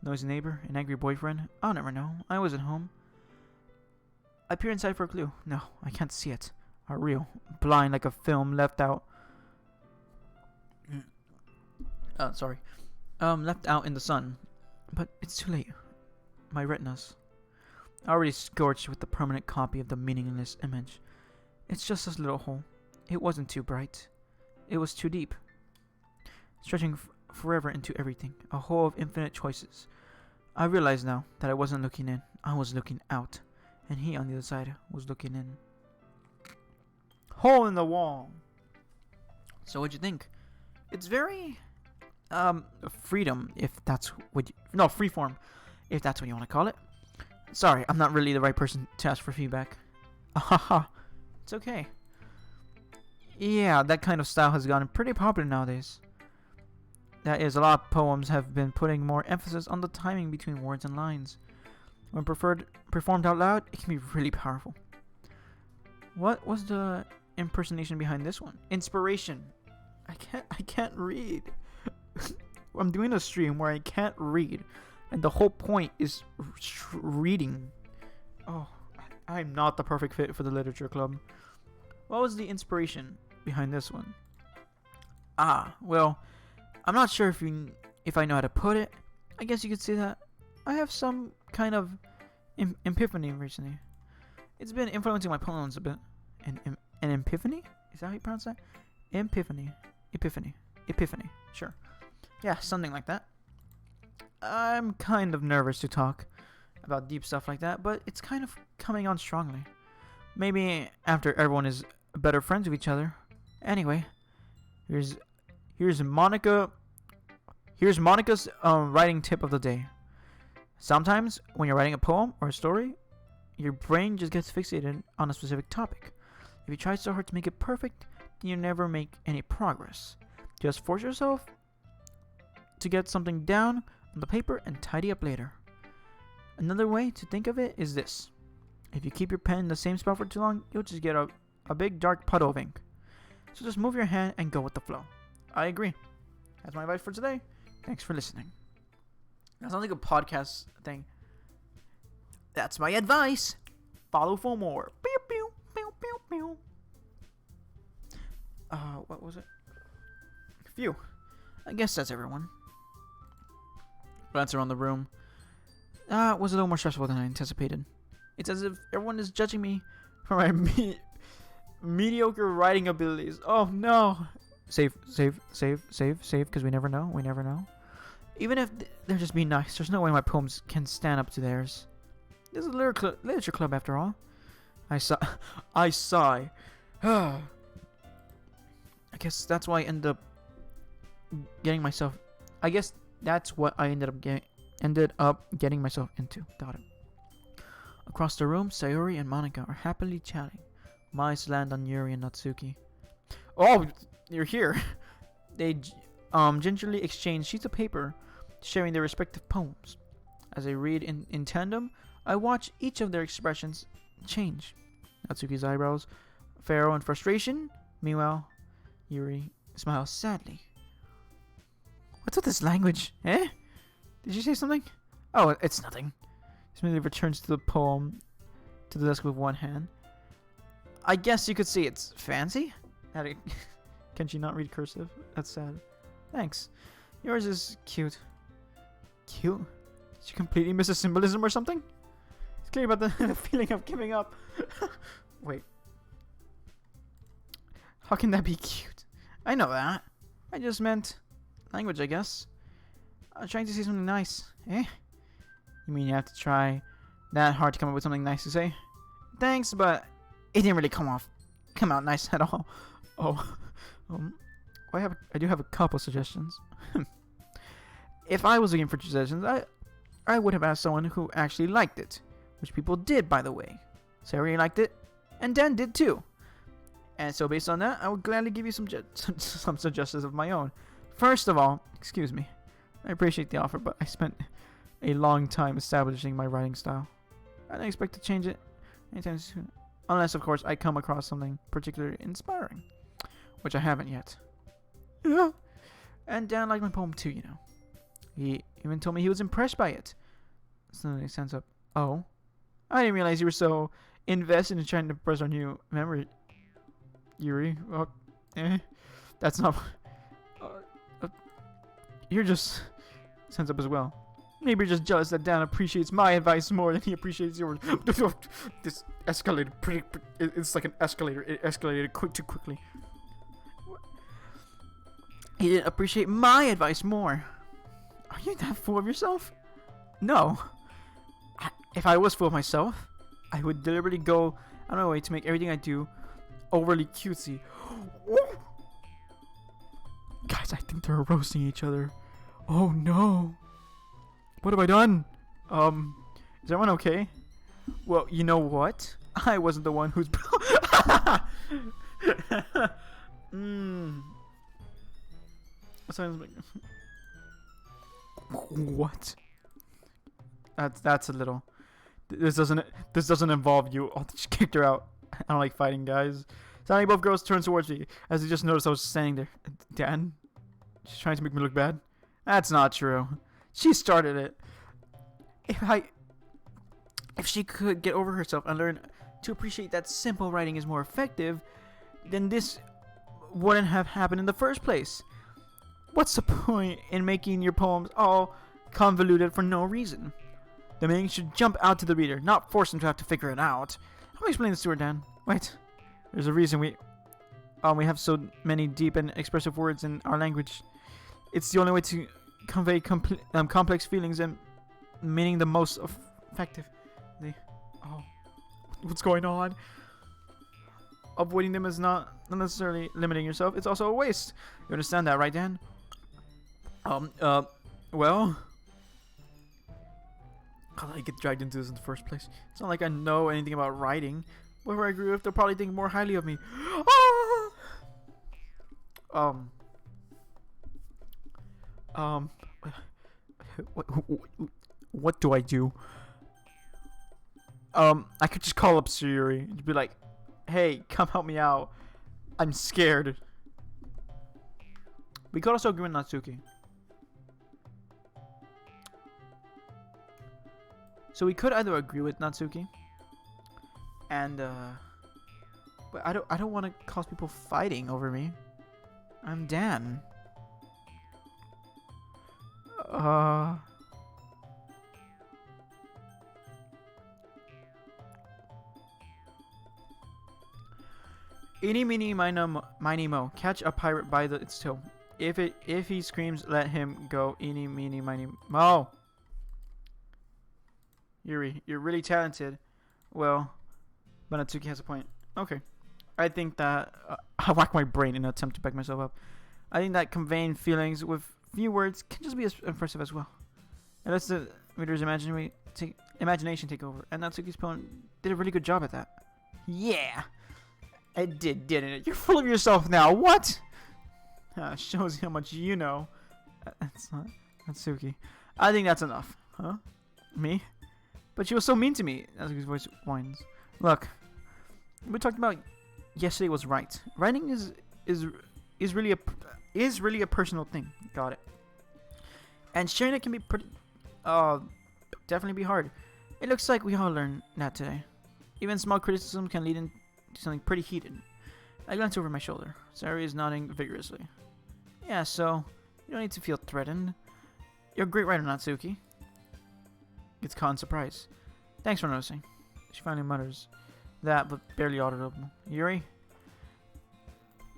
Noisy neighbor, an angry boyfriend. I'll never know. I wasn't home. I peer inside for a clue. No, I can't see it. Are real. Blind like a film left out. Left out in the sun. But it's too late. My retinas. Already scorched with the permanent copy of the meaningless image. It's just this little hole. It wasn't too bright. It was too deep. Stretching forever into everything. A hole of infinite choices. I realize now that I wasn't looking in. I was looking out. And he on the other side was looking in. Hole in the wall. So what'd you think? It's very freedom, if that's what you, no, freeform, if that's what you want to call it. Sorry, I'm not really the right person to ask for feedback. Haha. It's okay. Yeah, that kind of style has gotten pretty popular nowadays. That is, a lot of poems have been putting more emphasis on the timing between words and lines. When performed out loud, it can be really powerful. What was the impersonation behind this one? Inspiration. I can't read. I'm doing a stream where I can't read. and the whole point is reading. Oh, I'm not the perfect fit for the literature club. What was the inspiration behind this one? Well, I'm not sure if I know how to put it. I guess you could say that I have some kind of epiphany recently. It's been influencing my poems a bit. An epiphany? Is that how you pronounce that? Epiphany. Sure. Yeah, something like that. I'm kind of nervous to talk about deep stuff like that, but it's kind of coming on strongly. Maybe after everyone is better friends with each other. Anyway, here's Monica. Here's Monica's writing tip of the day. Sometimes when you're writing a poem or a story, your brain just gets fixated on a specific topic. If you try so hard to make it perfect, then you never make any progress. Just force yourself to get something down on the paper and tidy up later. Another way to think of it is this. If you keep your pen in the same spot for too long, you'll just get a big dark puddle of ink. So just move your hand and go with the flow. I agree. That's my advice for today. Thanks for listening. That sounds like a podcast thing. That's my advice. Follow for more. Pew, pew, pew, pew, pew. What was it? Phew. I guess that's everyone. Glance around the room. It was a little more stressful than I anticipated. It's as if everyone is judging me for my mediocre writing abilities. Oh no! Save, because we never know. Even if they're just being nice, there's no way my poems can stand up to theirs. This is a literature club after all. I sigh. I guess that's why I ended up getting myself. I guess that's what I ended up getting myself into. Got it. Across the room, Sayori and Monica are happily chatting. My eyes land on Yuri and Natsuki. Oh, you're here. They gingerly exchange sheets of paper, sharing their respective poems. As I read in tandem, I watch each of their expressions change. Natsuki's eyebrows furrow in frustration. Meanwhile, Yuri smiles sadly. What's with this language? Eh? Did you say something? Oh, it's nothing. Smoothly returns to the poem to the desk with one hand. I guess you could say it's fancy. Can she not read cursive? That's sad. Thanks. Yours is cute. Cute? Did you completely miss a symbolism or something? It's clear about the feeling of giving up. Wait. How can that be cute? I know that. I just meant language, I guess. I was trying to say something nice. Eh? You mean you have to try that hard to come up with something nice to say? Thanks, but it didn't really come out nice at all. Oh. I do have a couple suggestions. If I was looking for suggestions, I would have asked someone who actually liked it, which people did, by the way. Sayori liked it, and Dan did too. And so based on that, I would gladly give you some suggestions of my own. First of all, excuse me, I appreciate the offer, but I spent a long time establishing my writing style. I don't expect to change it anytime soon, unless of course I come across something particularly inspiring, which I haven't yet. Yeah. And Dan liked my poem too, you know. He even told me he was impressed by it. Suddenly he stands up. Oh, I didn't realize you were so invested in trying to impress our new memory, Yuri. Well, that's not. You're just stands up as well. Maybe you're just jealous that Dan appreciates my advice more than he appreciates yours. This escalated pretty. It's like an escalator. It escalated too quickly. He didn't appreciate my advice more. Are you that full of yourself? No. If I was full of myself, I would deliberately go out of my way to make everything I do overly cutesy. Guys, I think they're roasting each other. Oh no. What have I done? Is everyone okay? Well, you know what? I wasn't the one who's... Sounds like... What? That's a little... This doesn't involve you. I'll just kicked her out. I don't like fighting, guys. Suddenly both girls turned towards me as they just noticed I was standing there. Dan? She's trying to make me look bad? That's not true. She started it. if she could get over herself and learn to appreciate that simple writing is more effective, then this wouldn't have happened in the first place. What's the point in making your poems all convoluted for no reason? The meaning should jump out to the reader, not force them to have to figure it out. How do I explain this to her, Dan? Wait, there's a reason we have so many deep and expressive words in our language. It's the only way to convey complex feelings and meaning the most effective. What's going on? Avoiding them is not necessarily limiting yourself. It's also a waste. You understand that, right, Dan? Well, how did I get dragged into this in the first place? It's not like I know anything about writing. Whoever I agree with, they'll probably think more highly of me. What do I do? I could just call up Sayuri and be like, hey, come help me out. I'm scared. We could also agree with Natsuki. So we could either agree with Natsuki and but I don't want to cause people fighting over me. I'm Dan. Eeny meeny miny mo. Catch a pirate by its tail. If he screams, let him go. Eeny meeny miny mo. Yuri, you're really talented. Well, but Natsuki has a point. Okay. I think that I whack my brain in an attempt to back myself up. I think that conveying feelings with few words can just be as impressive as well. And let's the reader's imagination take over. And Natsuki's poem did a really good job at that. Yeah! It did, didn't it? You're full of yourself now. What? Shows how much you know. That's not Natsuki. I think that's enough. Huh? Me? But she was so mean to me. Natsuki's voice whines. Look, we talked about yesterday was right. Writing is really a personal thing. Got it. And sharing it can be pretty, definitely be hard. It looks like we all learned that today. Even small criticism can lead into something pretty heated. I glance over my shoulder. Sayuri is nodding vigorously. Yeah, so you don't need to feel threatened. You're a great writer, Natsuki. Gets caught in surprise. Thanks for noticing. She finally mutters that, but barely audible. Yuri?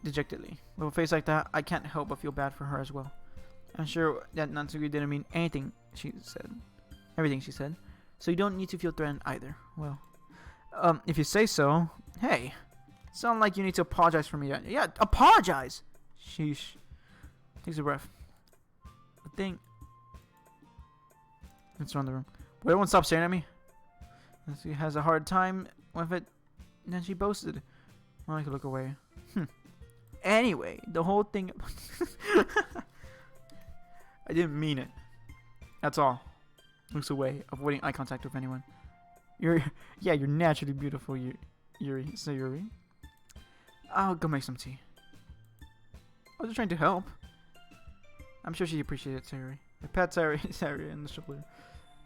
Dejectedly. With a face like that, I can't help but feel bad for her as well. I'm sure that Natsuki didn't mean everything she said. So you don't need to feel threatened either. Well, if you say so. Hey, sound like you need to apologize for me. Yeah, apologize. Sheesh. Takes a breath. The thing. Let's run the room. Will everyone stop staring at me? She has a hard time with it. And then she boasted. Well, I could look away. Anyway, the whole thing. I didn't mean it. That's all. Looks away, avoiding eye contact with anyone. You're naturally beautiful, Yuri. Sayuri. I'll go make some tea. I was just trying to help. I'm sure she appreciated Sayuri. I pat Sayuri in the shoulder.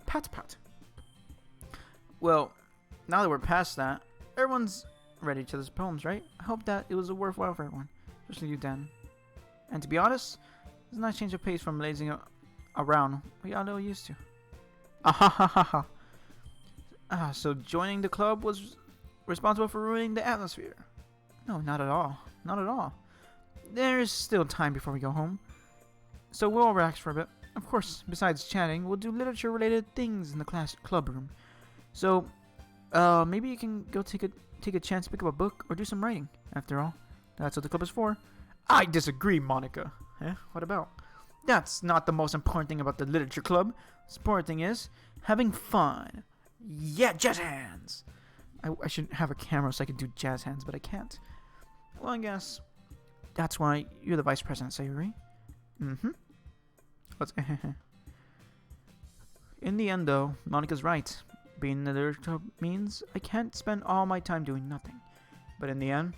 Pat. Well, now that we're past that, everyone's read each other's poems, right? I hope that it was worthwhile for everyone, especially you, Dan. And to be honest, it's a nice change of pace from lazing around we all used to. Ahahaha. So joining the club was responsible for ruining the atmosphere? No, not at all. Not at all. There is still time before we go home, so we'll all relax for a bit. Of course, besides chatting, we'll do literature-related things in the club room. So, maybe you can go take a chance to pick up a book or do some writing. After all, that's what the club is for. I disagree, Monica. What about? That's not the most important thing about the literature club. The important thing is having fun. Yeah, jazz hands. I should have a camera so I can do jazz hands, but I can't. Well, I guess that's why you're the vice president, Sayuri. What's In the end, though, Monica's right. Being in the literature club means I can't spend all my time doing nothing. But in the end,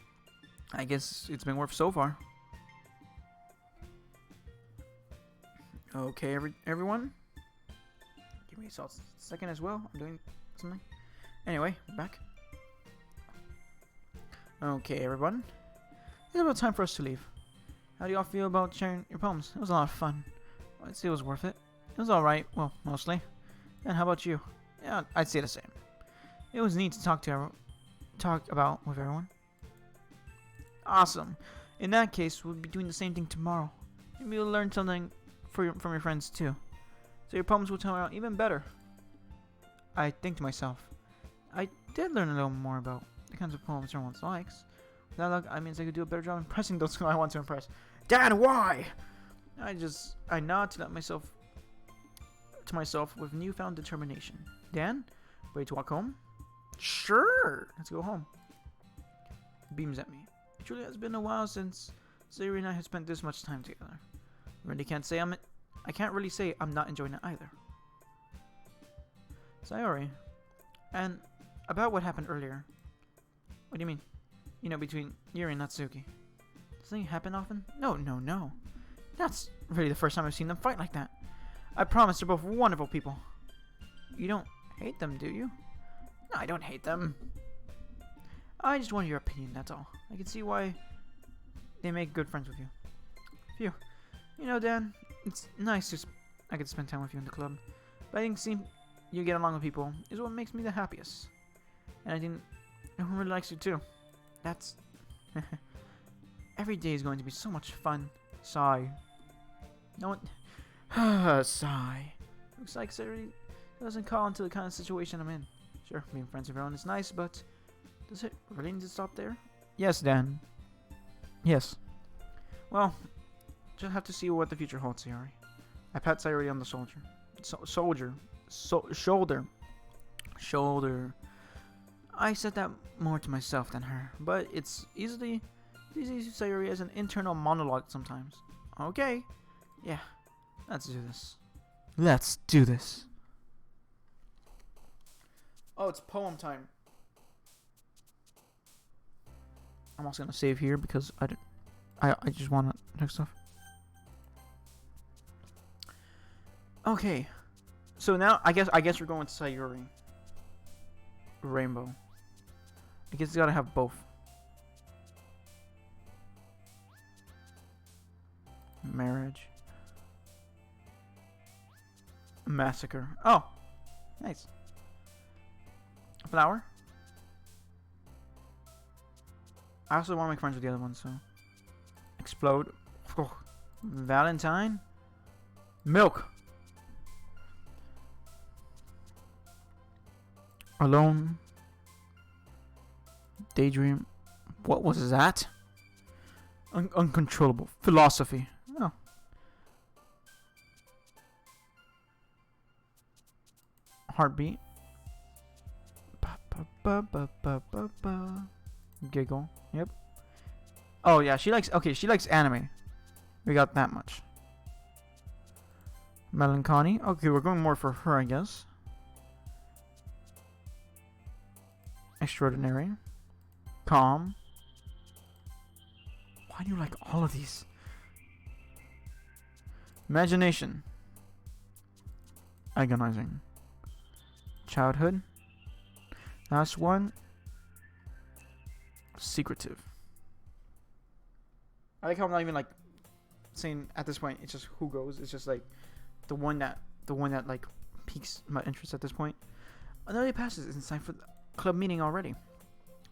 I guess it's been worth so far. Okay, everyone? Give Wait, so it's second as well? I'm doing something? Anyway, we're back. Okay, everyone. It's about time for us to leave. How do y'all feel about sharing your poems? It was a lot of fun. I'd say it was worth it. It was alright, well, mostly. And how about you? Yeah, I'd say the same. It was neat to talk about with everyone. Awesome. In that case, we'll be doing the same thing tomorrow. Maybe you'll learn something from your friends too. So your poems will turn out even better. I think to myself, I did learn a little more about the kinds of poems everyone likes. With that luck, I means I could do a better job impressing those who I want to impress. Dan, why? I nod to myself with newfound determination. Dan, ready to walk home? Sure, let's go home. He beams at me. It truly has been a while since Sayuri and I have spent this much time together. I can't really say I'm not enjoying it either. Sayori, and about what happened earlier. What do you mean? You know, between Yuri and Natsuki. Does anything happen often? No. That's really the first time I've seen them fight like that. I promise they're both wonderful people. You don't hate them, do you? No, I don't hate them. I just wanted your opinion, that's all. I can see why they make good friends with you. Phew. You know, Dan, it's nice I could spend time with you in the club. But I think seeing you get along with people is what makes me the happiest. And I think everyone really likes you too. That's... Every day is going to be so much fun. Sigh. No one... Sigh. Looks like Sayuri doesn't call into the kind of situation I'm in. Sure, being friends with everyone is nice, but... Does it really need to stop there? Yes, Dan. Yes. Well, just have to see what the future holds, Sayori. I pat Sayori on the shoulder. I said that more to myself than her, but it's easy to Sayori as an internal monologue sometimes. Okay. Yeah. Let's do this. Oh, it's poem time. I'm also gonna save here because I just want to next stuff. Okay, so now I guess we're going with Sayuri. Rainbow. I guess you gotta have both. Marriage. Massacre. Oh, nice. Flower. I also want to make friends with the other one, so. Explode. Oh. Valentine. Milk. Alone. Daydream. What was that? Uncontrollable. Philosophy. Oh. Heartbeat. Giggle. Yep. Oh yeah, she likes anime. We got that much. Melancholy. Okay, we're going more for her, I guess. Extraordinary. Calm. Why do you like all of these? Imagination. Agonizing. Childhood. Last one. Secretive. I like how I'm not even like saying at this point. It's just who goes. It's just like the one that like piques my interest at this point. Another day passes. It's time for the club meeting already.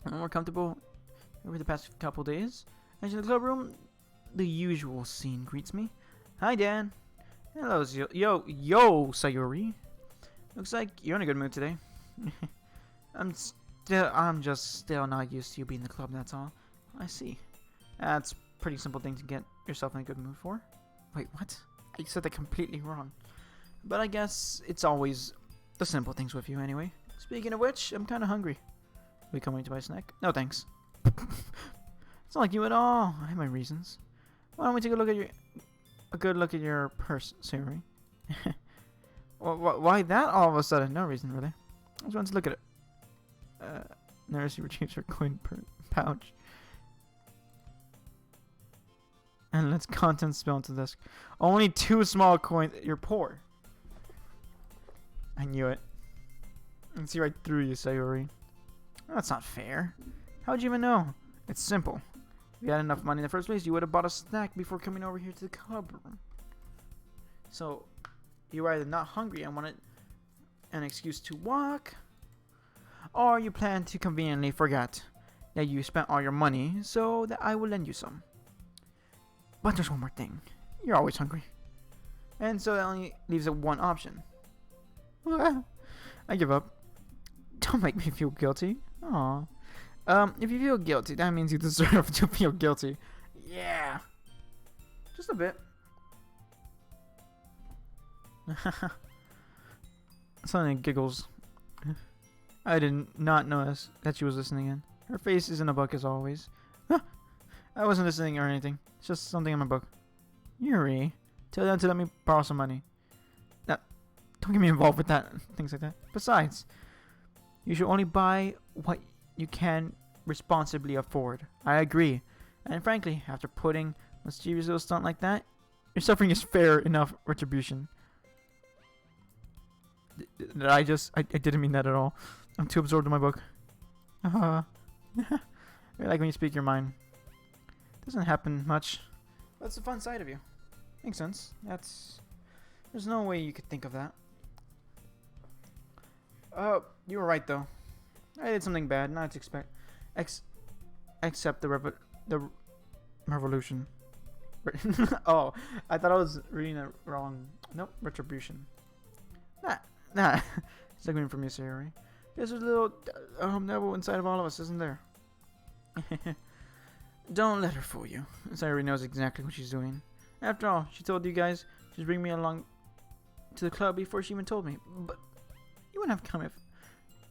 I'm more comfortable over the past couple days. As in the club room, the usual scene greets me. Hi, Dan. Hello, yo, Sayuri. Looks like you're in a good mood today. I'm just still not used to you being in the club, that's all. I see. That's a pretty simple thing to get yourself in a good mood for. Wait, what? I said that completely wrong. But I guess it's always the simple things with you anyway. Speaking of which, I'm kind of hungry. We coming to buy a snack? No, thanks. It's not like you at all. I have my reasons. Why don't we take a good look at your purse, Sayuri? Why that all of a sudden? No reason, really. I just wanted to look at it. Nurse retrieves her coin pouch and lets contents spill into the desk. Only 2 small coins. You're poor. I knew it. I can see right through you, Sayori. That's not fair. How'd you even know? It's simple. If you had enough money in the first place, you would have bought a snack before coming over here to the club room. So, you were either not hungry and wanted an excuse to walk, or you plan to conveniently forget that you spent all your money so that I will lend you some. But there's one more thing. You're always hungry. And so that only leaves it one option. I give up. Don't make me feel guilty. Aww. If you feel guilty, that means you deserve to feel guilty. Yeah. Just a bit. Suddenly giggles. I did not notice that she was listening in. Her face is in a book as always. I wasn't listening or anything. It's just something in my book. Yuri, tell them to let me borrow some money. Now, don't get me involved with that. Things like that. Besides, you should only buy what you can responsibly afford. I agree. And frankly, after putting mischievous little stunt like that, your suffering is fair enough retribution. I didn't mean that at all. I'm too absorbed in my book. I like when you speak your mind. Doesn't happen much. That's the fun side of you. Makes sense. There's no way you could think of that. You were right though. I did something bad, not to expect. Except the revolution. Oh, I thought I was reading it wrong. Nope, retribution. Nah. It's like from you, Sayori. There's a little devil inside of all of us, isn't there? Don't let her fool you. Sayori knows exactly what she's doing. After all, she told you guys she'd bring me along to the club before she even told me. But you wouldn't have come if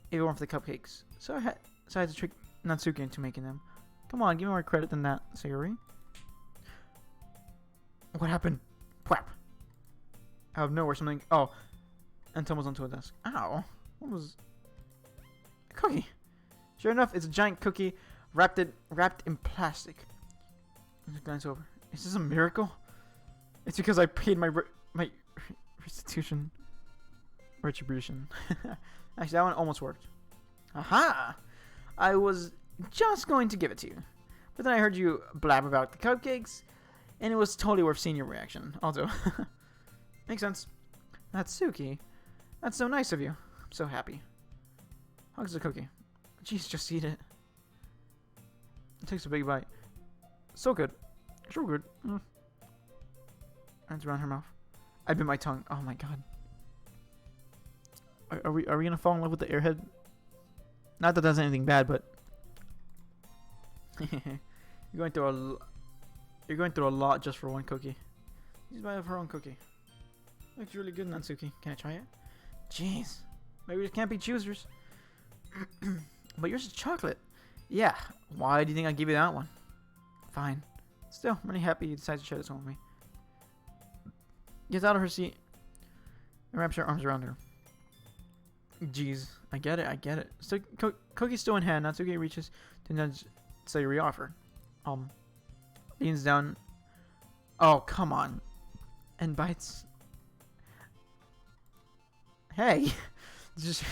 it weren't for the cupcakes. So I had to trick Natsuki into making them. Come on, give me more credit than that, Sayori. What happened? Whap! Out of nowhere, something. Oh, and tumbles onto a desk. Ow! What was? A cookie. Sure enough, it's a giant cookie wrapped in plastic. Just glance over. Is this a miracle? It's because I paid my retribution. Actually, that one almost worked. Aha! I was just going to give it to you, but then I heard you blab about the cupcakes, and it was totally worth seeing your reaction. Also, makes sense. Natsuki, that's so nice of you. I'm so happy. Hugs the cookie. Jeez, just eat it. It takes a big bite. So good. So good. Hands around her mouth. I bit my tongue. Oh my god. Are we gonna fall in love with the airhead? Not that that's anything bad, but you're going through a lot just for one cookie. She's by her own cookie. Looks really good, Natsuki. Can I try it? Jeez. Maybe we can't be choosers. But yours is chocolate. Yeah. Why do you think I give you that one? Fine. Still, I'm really happy you decided to share this one with me. Gets out of her seat and wraps her arms around her. Jeez. I get it. So, cookie's still in hand. Natsuki reaches to nudge Sayori offer. Leans down. Oh, come on. And bites. Hey! just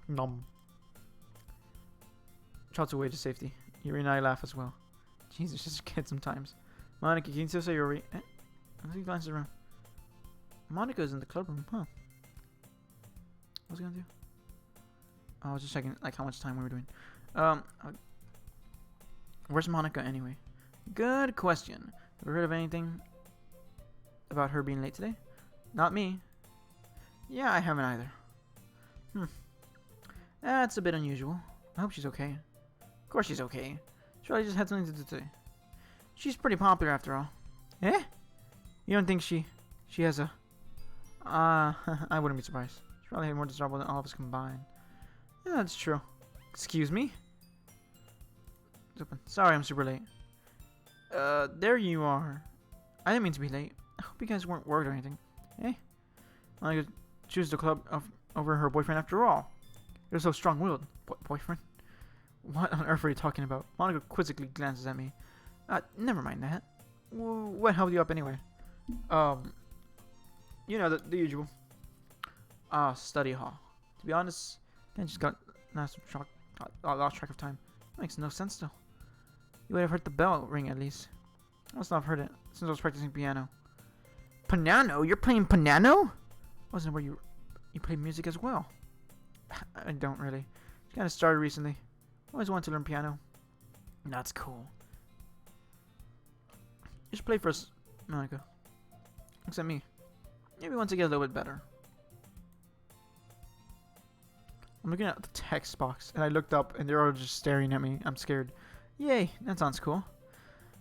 nom. Trots away to safety. Yuri and I laugh as well. Jesus, just a kid sometimes. Monica, can you tell Sayori? I think he glances around. Monica's in the club room, huh? What's he gonna do? I was just checking, like, how much time we were doing. Where's Monica anyway? Good question. Have you heard of anything about her being late today? Not me. Yeah, I haven't either. That's a bit unusual. I hope she's okay. Of course she's okay. She probably just had something to do today. She's pretty popular after all. Eh? You don't think she has a... I wouldn't be surprised. She's probably more desirable than all of us combined. Yeah, that's true. Excuse me? It's open. Sorry, I'm super late. There you are. I didn't mean to be late. I hope you guys weren't worried or anything. Eh? Monica choose the club over her boyfriend after all. You're so strong-willed. Boyfriend? What on earth are you talking about? Monica quizzically glances at me. Never mind that. What held you up anyway? You know, the usual. Study hall. To be honest, I just lost track of time. That makes no sense though. You would have heard the bell ring at least. I must not have heard it since I was practicing piano. Piano? You're playing piano? Wasn't it where you play music as well? I don't really. Just kind of started recently. Always wanted to learn piano. That's cool. You should play for us, Monica. Looks at me. Maybe once I get a little bit better. I'm looking at the text box, and I looked up, and they're all just staring at me. I'm scared. Yay, that sounds cool.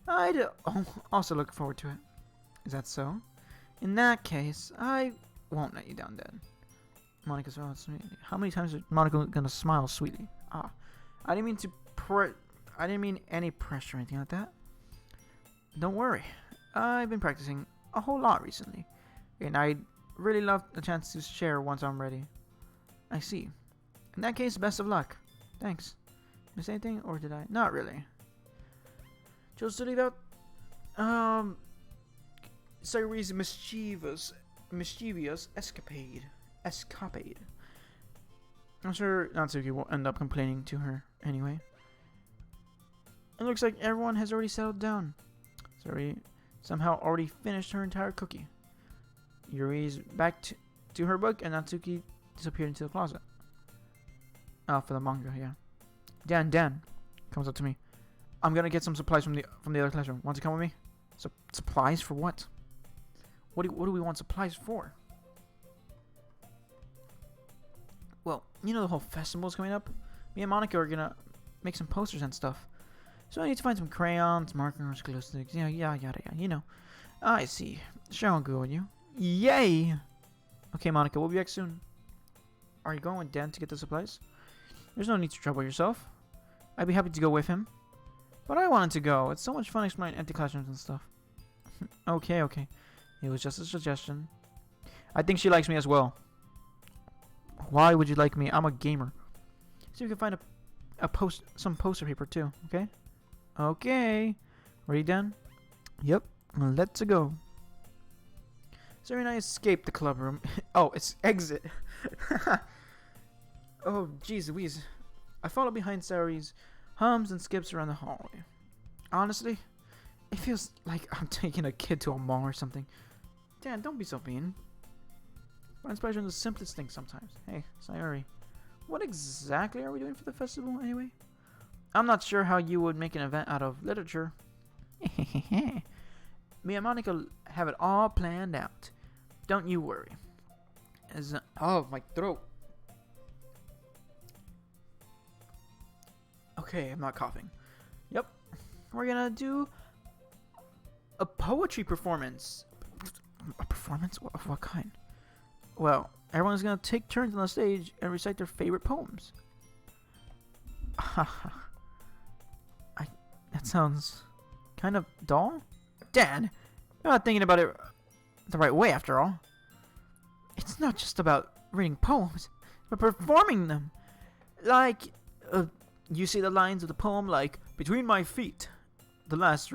I'd also look forward to it. Is that so? In that case, I won't let you down, Dad. Monica smiles sweetly. How many times is Monica gonna smile sweetly? I didn't mean I didn't mean any pressure or anything like that. Don't worry. I've been practicing a whole lot recently, and I'd really love the chance to share once I'm ready. I see. In that case, best of luck. Thanks. Did I say anything, or did I? Not really. Chose to leave out, Sayuri's mischievous escapade. I'm sure Natsuki will end up complaining to her anyway. It looks like everyone has already settled down. Sayuri somehow already finished her entire cookie. Yuri's back to her book, and Natsuki disappeared into the closet. For the manga, yeah. Dan comes up to me. I'm gonna get some supplies from the other classroom. Want to come with me? Supplies for what? What do we want supplies for? Well, you know the whole festival's coming up. Me and Monica are gonna make some posters and stuff. So I need to find some crayons, markers, glue sticks, yada. You know. I see. Sure, I'll go with you. Yay! Okay, Monica, we'll be back soon. Are you going with Dan to get the supplies? There's no need to trouble yourself. I'd be happy to go with him. But I wanted to go. It's so much fun exploring empty classrooms and stuff. Okay. It was just a suggestion. I think she likes me as well. Why would you like me? I'm a gamer. See if we can find some poster paper too, okay? Okay. Ready, Dan? Yep. Let's go. Sarah and I escaped the club room. Oh, it's exit. Oh, jeez Louise. I follow behind Sayuri's hums and skips around the hallway. Honestly, it feels like I'm taking a kid to a mall or something. Dan, don't be so mean. Finds pleasure in the simplest things sometimes. Hey, Sayuri, what exactly are we doing for the festival anyway? I'm not sure how you would make an event out of literature. Me and Monica have it all planned out. Don't you worry. Oh, my throat. Okay, I'm not coughing. Yep. We're gonna do a poetry performance. A performance? Of what kind? Well, everyone's gonna take turns on the stage and recite their favorite poems. That sounds kind of dull. Dan, you're not thinking about it the right way after all. It's not just about reading poems, but performing them. Like, you see the lines of the poem like, between my feet, the last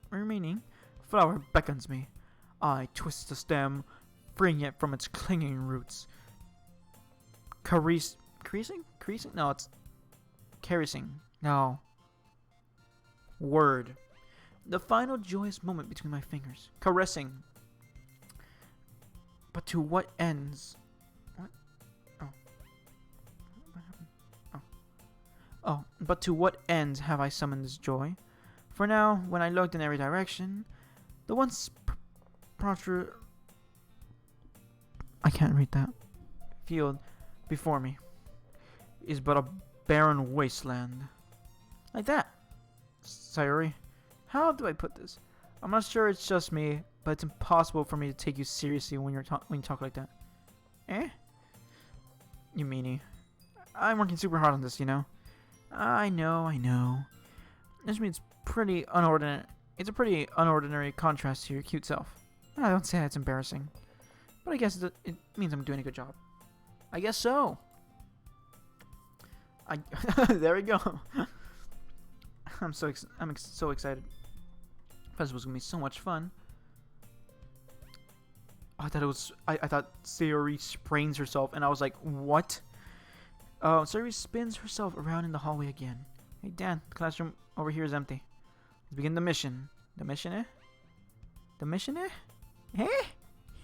remaining flower beckons me. I twist the stem, freeing it from its clinging roots. Creasing? No, it's caressing. No. Word. The final joyous moment between my fingers. Caressing. But to what ends? What? Oh. What happened? Oh, but to what ends have I summoned this joy? For now, when I looked in every direction, the once I can't read that. Field before me is but a barren wasteland. Like that. Sayuri, how do I put this? I'm not sure it's just me, but it's impossible for me to take you seriously when you talk like that. Eh? You meanie. I'm working super hard on this, you know. I know. This means pretty unordinary. It's a pretty unordinary contrast to your cute self. I don't say it's embarrassing, but I guess it means I'm doing a good job. I guess so. There we go. I'm so excited. Festival's gonna be so much fun. I thought Sayori sprains herself, and I was like, what? Sayori spins herself around in the hallway again. Hey, Dan, the classroom over here is empty. Let's begin the mission. The mission, eh? The mission, eh? Eh?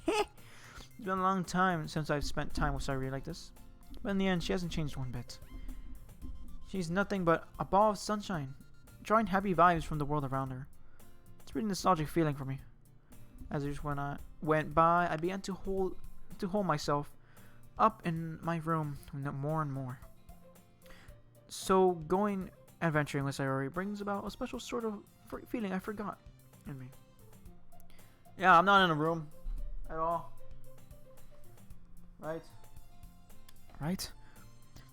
It's been a long time since I've spent time with Sayori like this. But in the end, she hasn't changed one bit. She's nothing but a ball of sunshine, drawing happy vibes from the world around her. It's a pretty nostalgic feeling for me. As I just went by, I began to hold myself up in my room more and more. So going adventuring with Sayori brings about a special sort of feeling I forgot in me. Yeah, I'm not in a room at all. Right? Right?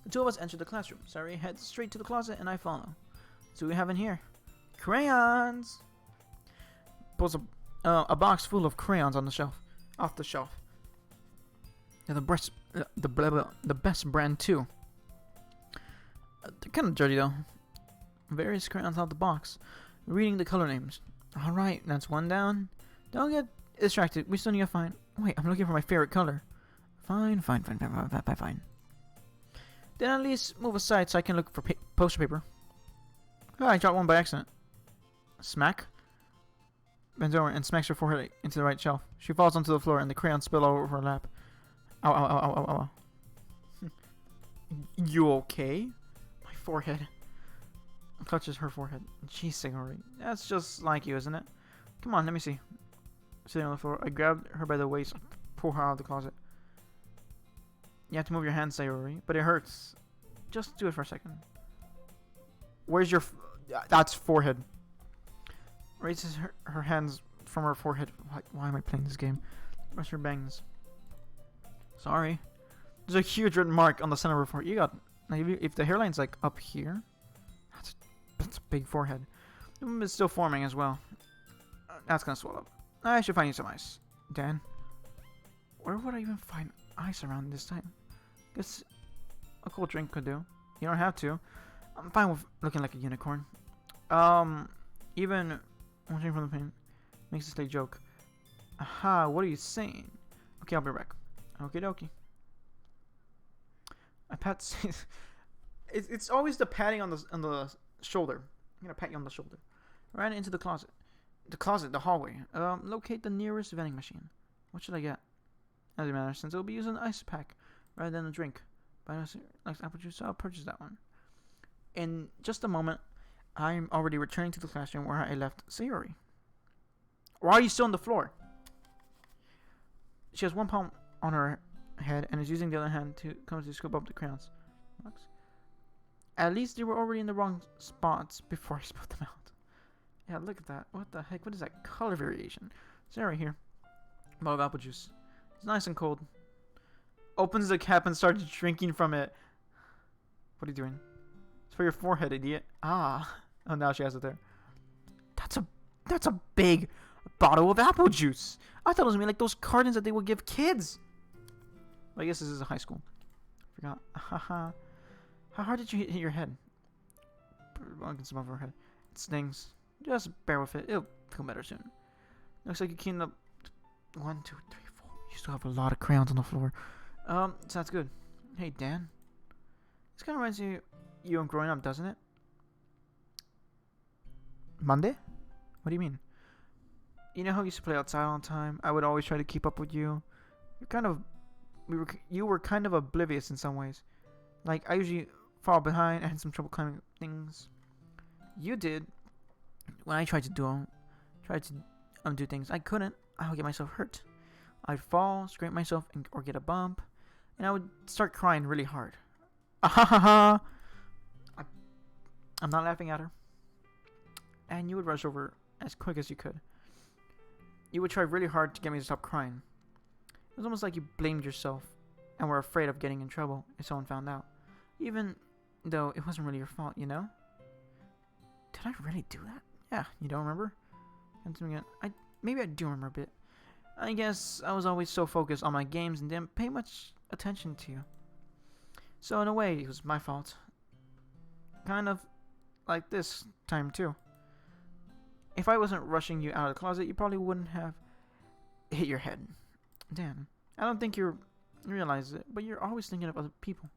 The two of us enter the classroom. Sayori heads straight to the closet and I follow. So we have in here crayons. Pulls a box full of crayons on the shelf, off the shelf. They're the best brand too. They're kind of dirty though. Various crayons out the box. Reading the color names. All right, that's one down. Don't get distracted. We still need to find. Wait, I'm looking for my favorite color. Fine. Then at least move aside so I can look for poster paper. Oh, I dropped one by accident. Smack. Bends over and smacks her forehead into the right shelf. She falls onto the floor and the crayons spill all over her lap. Ow. You okay? My forehead. Clutches her forehead. Jeez, Sayori. That's just like you, isn't it? Come on, let me see. Sitting on the floor, I grabbed her by the waist and pull her out of the closet. You have to move your hands, Sayori, but it hurts. Just do it for a second. Where's your... that's forehead. Raises her hands from her forehead. Why am I playing this game? Brush her bangs. Sorry. There's a huge red mark on the center of her forehead. You got... like, if the hairline's like up here, that's a big forehead. It's still forming as well. That's gonna swell up. I should find you some ice. Dan? Where would I even find ice around this time? Guess a cold drink could do. You don't have to. I'm fine with looking like a unicorn. Even watching from the pain makes a slight joke. Aha, what are you saying? Okay, I'll be back. Okie dokie. I pat... it's always the patting on the shoulder. I'm gonna pat you on the shoulder. Right into the closet. The hallway. Locate the nearest vending machine. What should I get? As a matter, since it'll be using an ice pack rather than a drink. But I like apple juice, so I'll purchase that one. In just a moment, I'm already returning to the classroom where I left Sayori. Why are you still on the floor? She has one palm on her head and is using the other hand to scoop up the crayons. At least they were already in the wrong spots before I spilled them out. Yeah, look at that. What the heck? What is that color variation? Sayori here. Bottle of apple juice. It's nice and cold. Opens the cap and starts drinking from it. What are you doing? It's for your forehead, idiot. Ah. Oh, now she has it there. That's a big bottle of apple juice. I thought it was gonna be like those cartons that they would give kids. Well, I guess this is a high school. Forgot. Haha. How hard did you hit your head? Against some of her head. It stings. Just bear with it. It'll feel better soon. Looks like you cleaned up 1, 2, 3, 4. You still have a lot of crayons on the floor. Sounds good. Hey, Dan. This kind of reminds you of growing up, doesn't it? Monday? What do you mean? You know how we used to play outside all the time? I would always try to keep up with you. You were kind of oblivious in some ways. Like, I usually fall behind. I had some trouble climbing things. You did. When I tried to undo things, I couldn't. I would get myself hurt. I'd fall, scrape myself, or get a bump, and I would start crying really hard. I'm not laughing at her. And you would rush over as quick as you could. You would try really hard to get me to stop crying. It was almost like you blamed yourself and were afraid of getting in trouble if someone found out. Even though it wasn't really your fault, you know? Did I really do that? Yeah, you don't remember? Maybe I do remember a bit. I guess I was always so focused on my games and didn't pay much attention to you. So in a way, it was my fault. Kind of like this time too. If I wasn't rushing you out of the closet, you probably wouldn't have hit your head. Dan, I don't think you realize it, but you're always thinking of other people.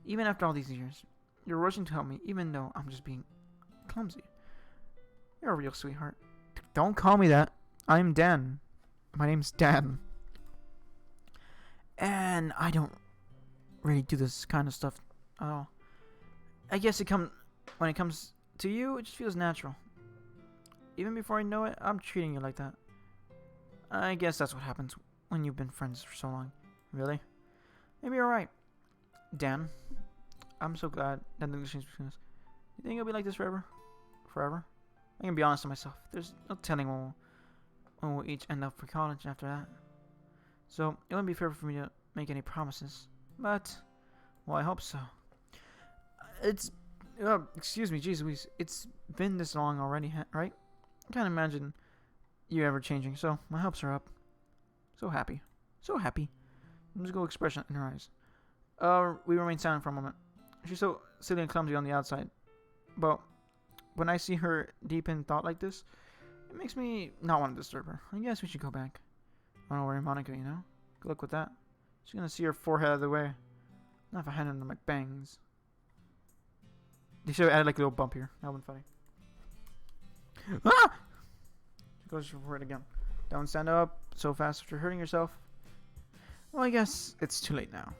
Even after all these years, you're rushing to help me, even though I'm just being clumsy. You're a real sweetheart. Don't call me that. I'm Dan. My name's Dan. And I don't really do this kind of stuff at all. I guess when it comes to you, it just feels natural. Even before I know it, I'm treating you like that. I guess that's what happens when you've been friends for so long. Really? Maybe you're right. Dan, I'm so glad that nothing changed between us. You think it'll be like this forever? Forever? I can be honest with myself. There's no telling when we'll each end up for college after that. So, it wouldn't be fair for me to make any promises. But, well, I hope so. It's, excuse me, jeez Louise. It's been this long already, right? I can't imagine you ever changing, so my hopes are up. So happy. So happy. Musical expression in her eyes. We remain silent for a moment. She's so silly and clumsy on the outside. But when I see her deep in thought like this, it makes me not want to disturb her. I guess we should go back. I don't worry, Monica, you know? Good luck with that. She's gonna see her forehead out of the way. Not if I hand under my bangs. They should have added like a little bump here. That would have been funny. Ah! She goes for it again. Don't stand up so fast after hurting yourself. Well, I guess it's too late now.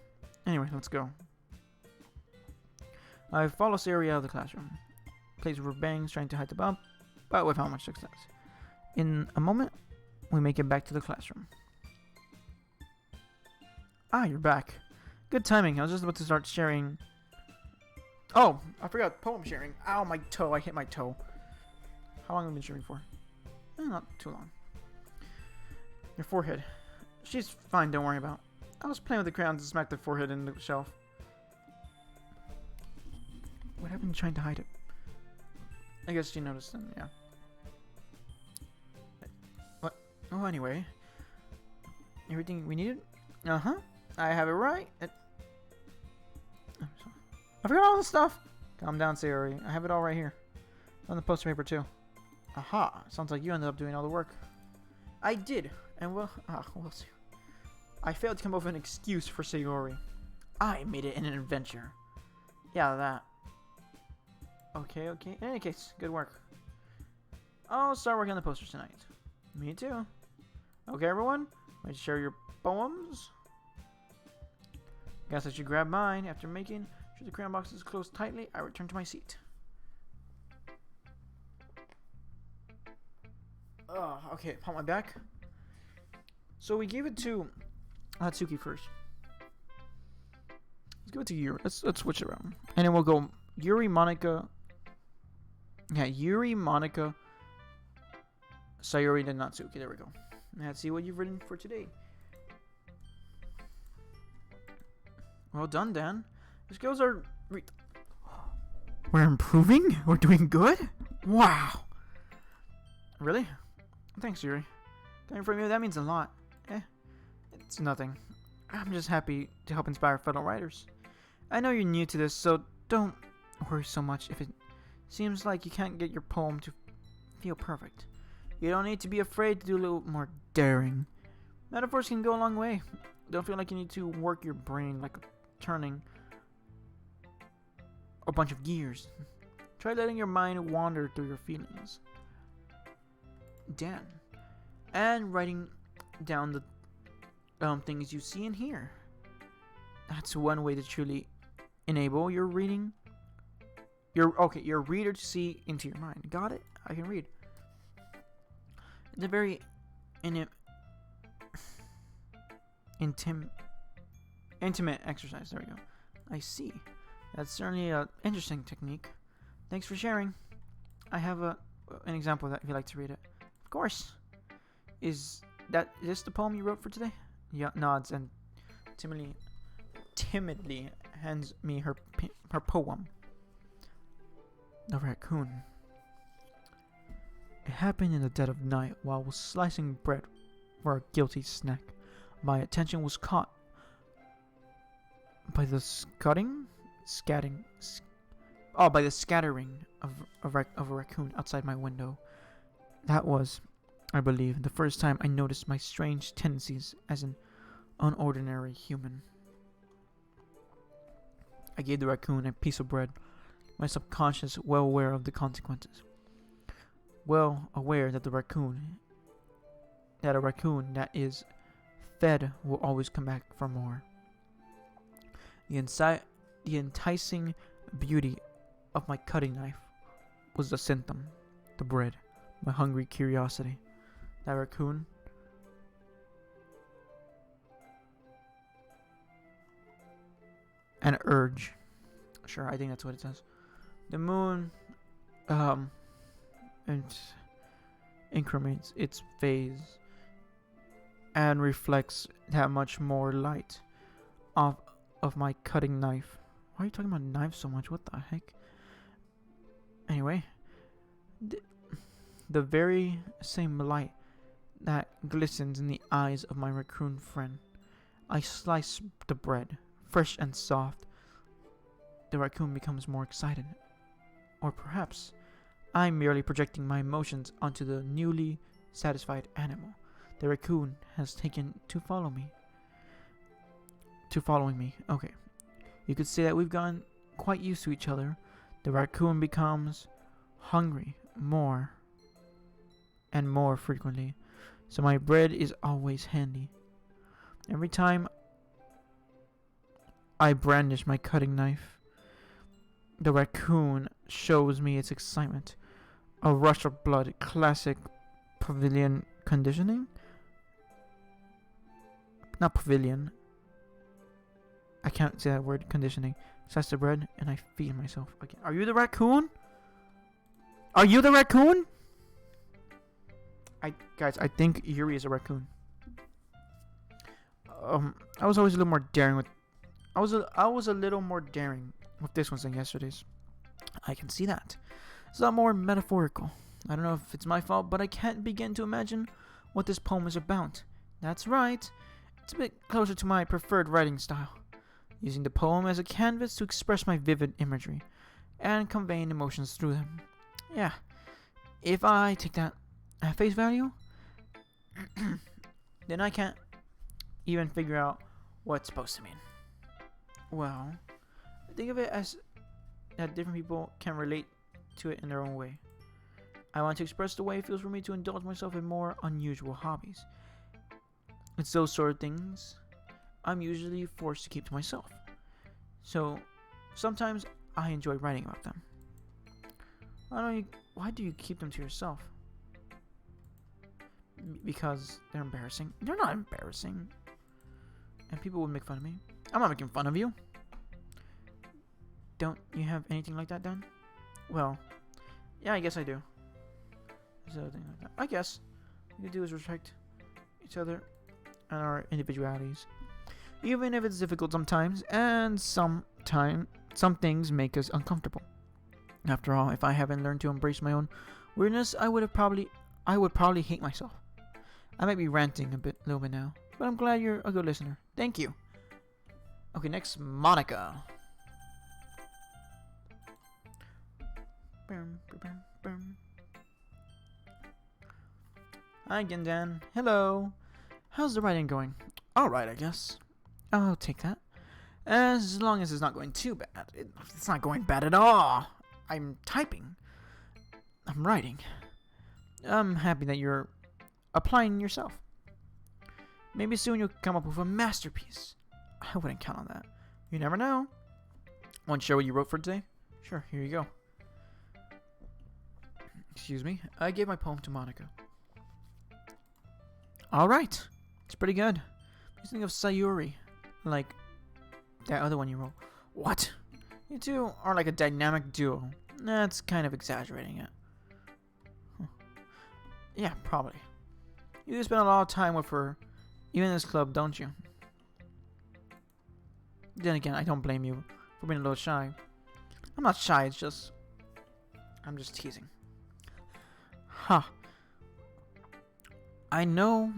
Anyway, let's go. I follow Siri out of the classroom. Plays with her bangs, trying to hide the bump, but without much success. In a moment, we make it back to the classroom. Ah, you're back. Good timing. I was just about to start sharing. Oh, I forgot poem sharing. Ow, my toe. I hit my toe. How long have I been sharing for? Not too long. Your forehead. She's fine, don't worry about. I was playing with the crayons and smacked the forehead in the shelf. What happened to trying to hide it? I guess she noticed then, yeah. What? Oh, anyway. Everything we needed? Uh-huh. I have it right. I forgot all this stuff. Calm down, Sayori. I have it all right here. On the poster paper, too. Aha. Sounds like you ended up doing all the work. I did. And we'll see. I failed to come up with an excuse for Sayori. I made it in an adventure. Yeah, that. Okay. In any case, good work. I'll start working on the posters tonight. Me too. Okay, everyone? Ready to share your poems? Guess I should grab mine. After making sure the crayon box is closed tightly, I return to my seat. Okay, pop my back. So we gave it to Hatsuki first. Let's give it to Yuri. Let's switch it around. And then we'll go Yuri, Monica. Yeah, Yuri, Monica, Sayori, then Natsuki. There we go. Let's see what you've written for today. Well done, Dan. The skills are... We're improving? We're doing good? Wow. Really? Thanks, Yuri. Coming from you, that means a lot. It's nothing. I'm just happy to help inspire fellow writers. I know you're new to this, so don't worry so much if it seems like you can't get your poem to feel perfect. You don't need to be afraid to do a little more daring. Metaphors can go a long way. Don't feel like you need to work your brain like turning a bunch of gears. Try letting your mind wander through your feelings. Dan. And writing down the things you see and hear. That's one way to truly enable your reading. Your reader to see into your mind. Got it? I can read. It's a very intimate exercise. There we go. I see. That's certainly an interesting technique. Thanks for sharing. I have an example of that if you'd like to read it. Of course. Is this the poem you wrote for today? Yeah, nods and timidly hands me her poem. The raccoon. It happened in the dead of night while I was slicing bread for a guilty snack. My attention was caught by the scattering of a raccoon outside my window. That was I believe, the first time I noticed my strange tendencies as an unordinary human. I gave the raccoon a piece of bread, my subconscious well aware of the consequences. Well aware that a raccoon that is fed will always come back for more. The enticing beauty of my cutting knife was the symptom, the bread, my hungry curiosity. That raccoon, an urge. Sure, I think that's what it says. The moon, it increments its phase and reflects that much more light of my cutting knife. Why are you talking about knives so much? What the heck? Anyway, the very same light that glistens in the eyes of my raccoon friend. I slice the bread, fresh and soft. The raccoon becomes more excited. Or perhaps I'm merely projecting my emotions onto the newly satisfied animal. The raccoon has taken to following me. Okay. You could say that we've gotten quite used to each other. The raccoon becomes hungry more and more frequently, so my bread is always handy. Every time I brandish my cutting knife, the raccoon shows me its excitement. A rush of blood, classic pavilion conditioning? Not pavilion. I can't say that word, conditioning. Slice the bread, and I feed myself again. Are you the raccoon? Are you the raccoon? Guys, I think Yuri is a raccoon. I was always a little more daring with. I was a little more daring with this one than yesterday's. I can see that. It's a lot more metaphorical. I don't know if it's my fault, but I can't begin to imagine what this poem is about. That's right. It's a bit closer to my preferred writing style, using the poem as a canvas to express my vivid imagery and conveying emotions through them. Yeah, if I take that at face value, then I can't even figure out what it's supposed to mean. Well, think of it as that different people can relate to it in their own way. I want to express the way it feels for me to indulge myself in more unusual hobbies. It's those sort of things I'm usually forced to keep to myself. So sometimes I enjoy writing about them. Why do you keep them to yourself? Because they're embarrassing. They're not embarrassing. And people would make fun of me. I'm not making fun of you. Don't you have anything like that, Dan? Well, yeah, I guess I do. I guess what we can do is respect each other and our individualities, even if it's difficult sometimes, and some things make us uncomfortable. After all, if I haven't learned to embrace my own weirdness, I would probably hate myself. I might be ranting a little bit now, but I'm glad you're a good listener. Thank you. Okay, next, Monica. Hi again, Dan. Hello. How's the writing going? Alright, I guess. I'll take that. As long as it's not going too bad. It's not going bad at all. I'm typing. I'm writing. I'm happy that you're applying yourself. Maybe soon you'll come up with a masterpiece. I wouldn't count on that. You never know. Want to share what you wrote for today? Sure, here you go. Excuse me. I gave my poem to Monica. Alright. It's pretty good. Just think of Sayuri. Like that other one you wrote. What? You two are like a dynamic duo. That's kind of exaggerating it. Huh. Yeah, probably. You do spend a lot of time with her, even in this club, don't you? Then again, I don't blame you for being a little shy. I'm not shy, it's just... I'm just teasing. Huh. I know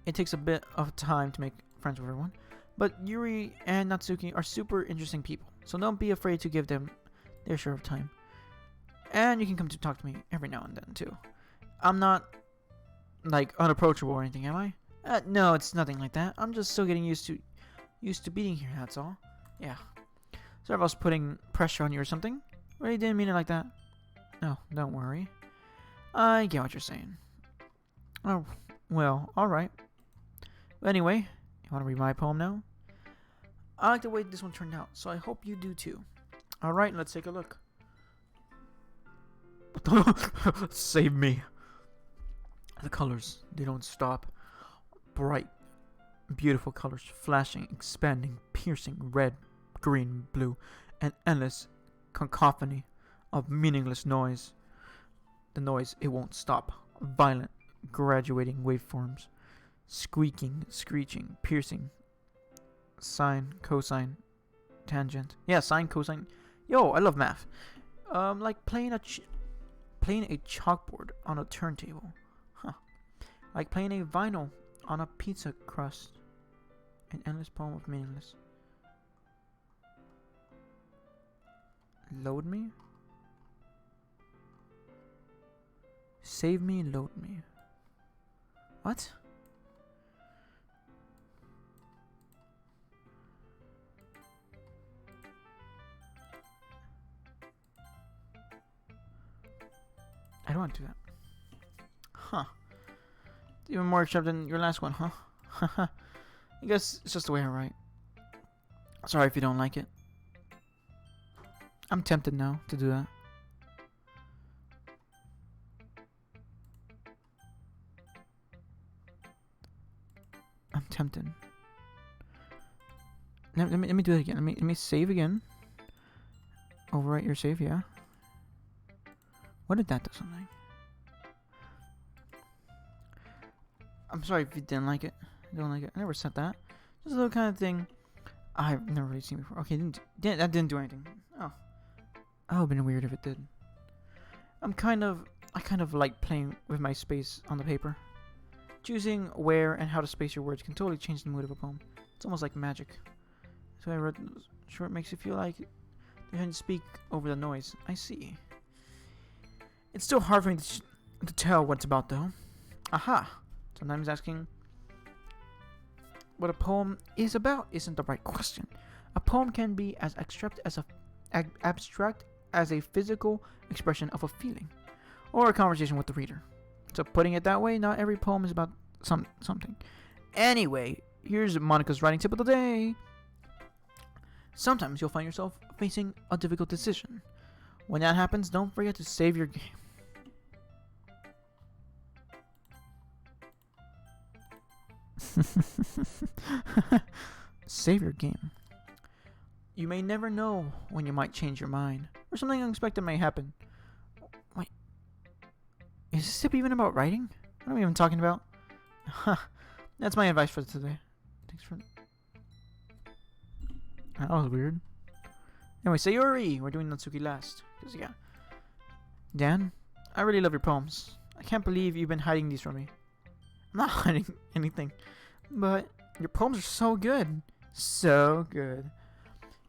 it takes a bit of time to make friends with everyone, but Yuri and Natsuki are super interesting people, so don't be afraid to give them their share of time. And you can come to talk to me every now and then, too. I'm not like unapproachable or anything, am I? No, it's nothing like that. I'm just still getting used to being here. That's all. Yeah. Sorry if I was putting pressure on you or something. Really didn't mean it like that. No, don't worry. I get what you're saying. Oh, well, alright. Anyway, you want to read my poem now? I like the way this one turned out, so I hope you do too. Alright, let's take a look. Save me. The colors, they don't stop. Bright, beautiful colors, flashing, expanding, piercing, red, green, blue, an endless cacophony of meaningless noise. The noise, it won't stop. Violent, graduating waveforms. Squeaking, screeching, piercing. Sine, cosine, tangent. Yeah, sine, cosine. Yo, I love math. Like playing a chalkboard on a turntable. Huh. Like playing a vinyl on a pizza crust. An endless poem of meaningless. Load me? Save me, load me. What? I don't want to do that. Huh. Even more except than your last one, huh? I guess it's just the way I write. Sorry if you don't like it. I'm tempted now to do that. I'm tempted. Let me do it again. Let me save again. Overwrite your save, yeah. What did that do something? I'm sorry if you didn't like it. I don't like it. I never said that. Just a little kind of thing I've never really seen before. Okay, that didn't do anything. Oh. That would have been weird if it did. I kind of like playing with my space on the paper. Choosing where and how to space your words can totally change the mood of a poem. It's almost like magic. So I wrote sure it makes you feel like you can speak over the noise. I see. It's still hard for me to tell what it's about though. Aha! Sometimes asking what a poem is about isn't the right question. A poem can be as abstract as a physical expression of a feeling, or a conversation with the reader. So putting it that way, not every poem is about something. Anyway, here's Monica's writing tip of the day. Sometimes you'll find yourself facing a difficult decision. When that happens, don't forget to save your game. Save your game. You may never know when you might change your mind, or something unexpected may happen. Wait, is this tip even about writing? What am I even talking about? Huh. That's my advice for today. Thanks for... That was weird. Anyway, Sayori! We're doing Natsuki last. Cause yeah. Dan, I really love your poems. I can't believe you've been hiding these from me. I'm not hiding anything. But your poems are so good. So good.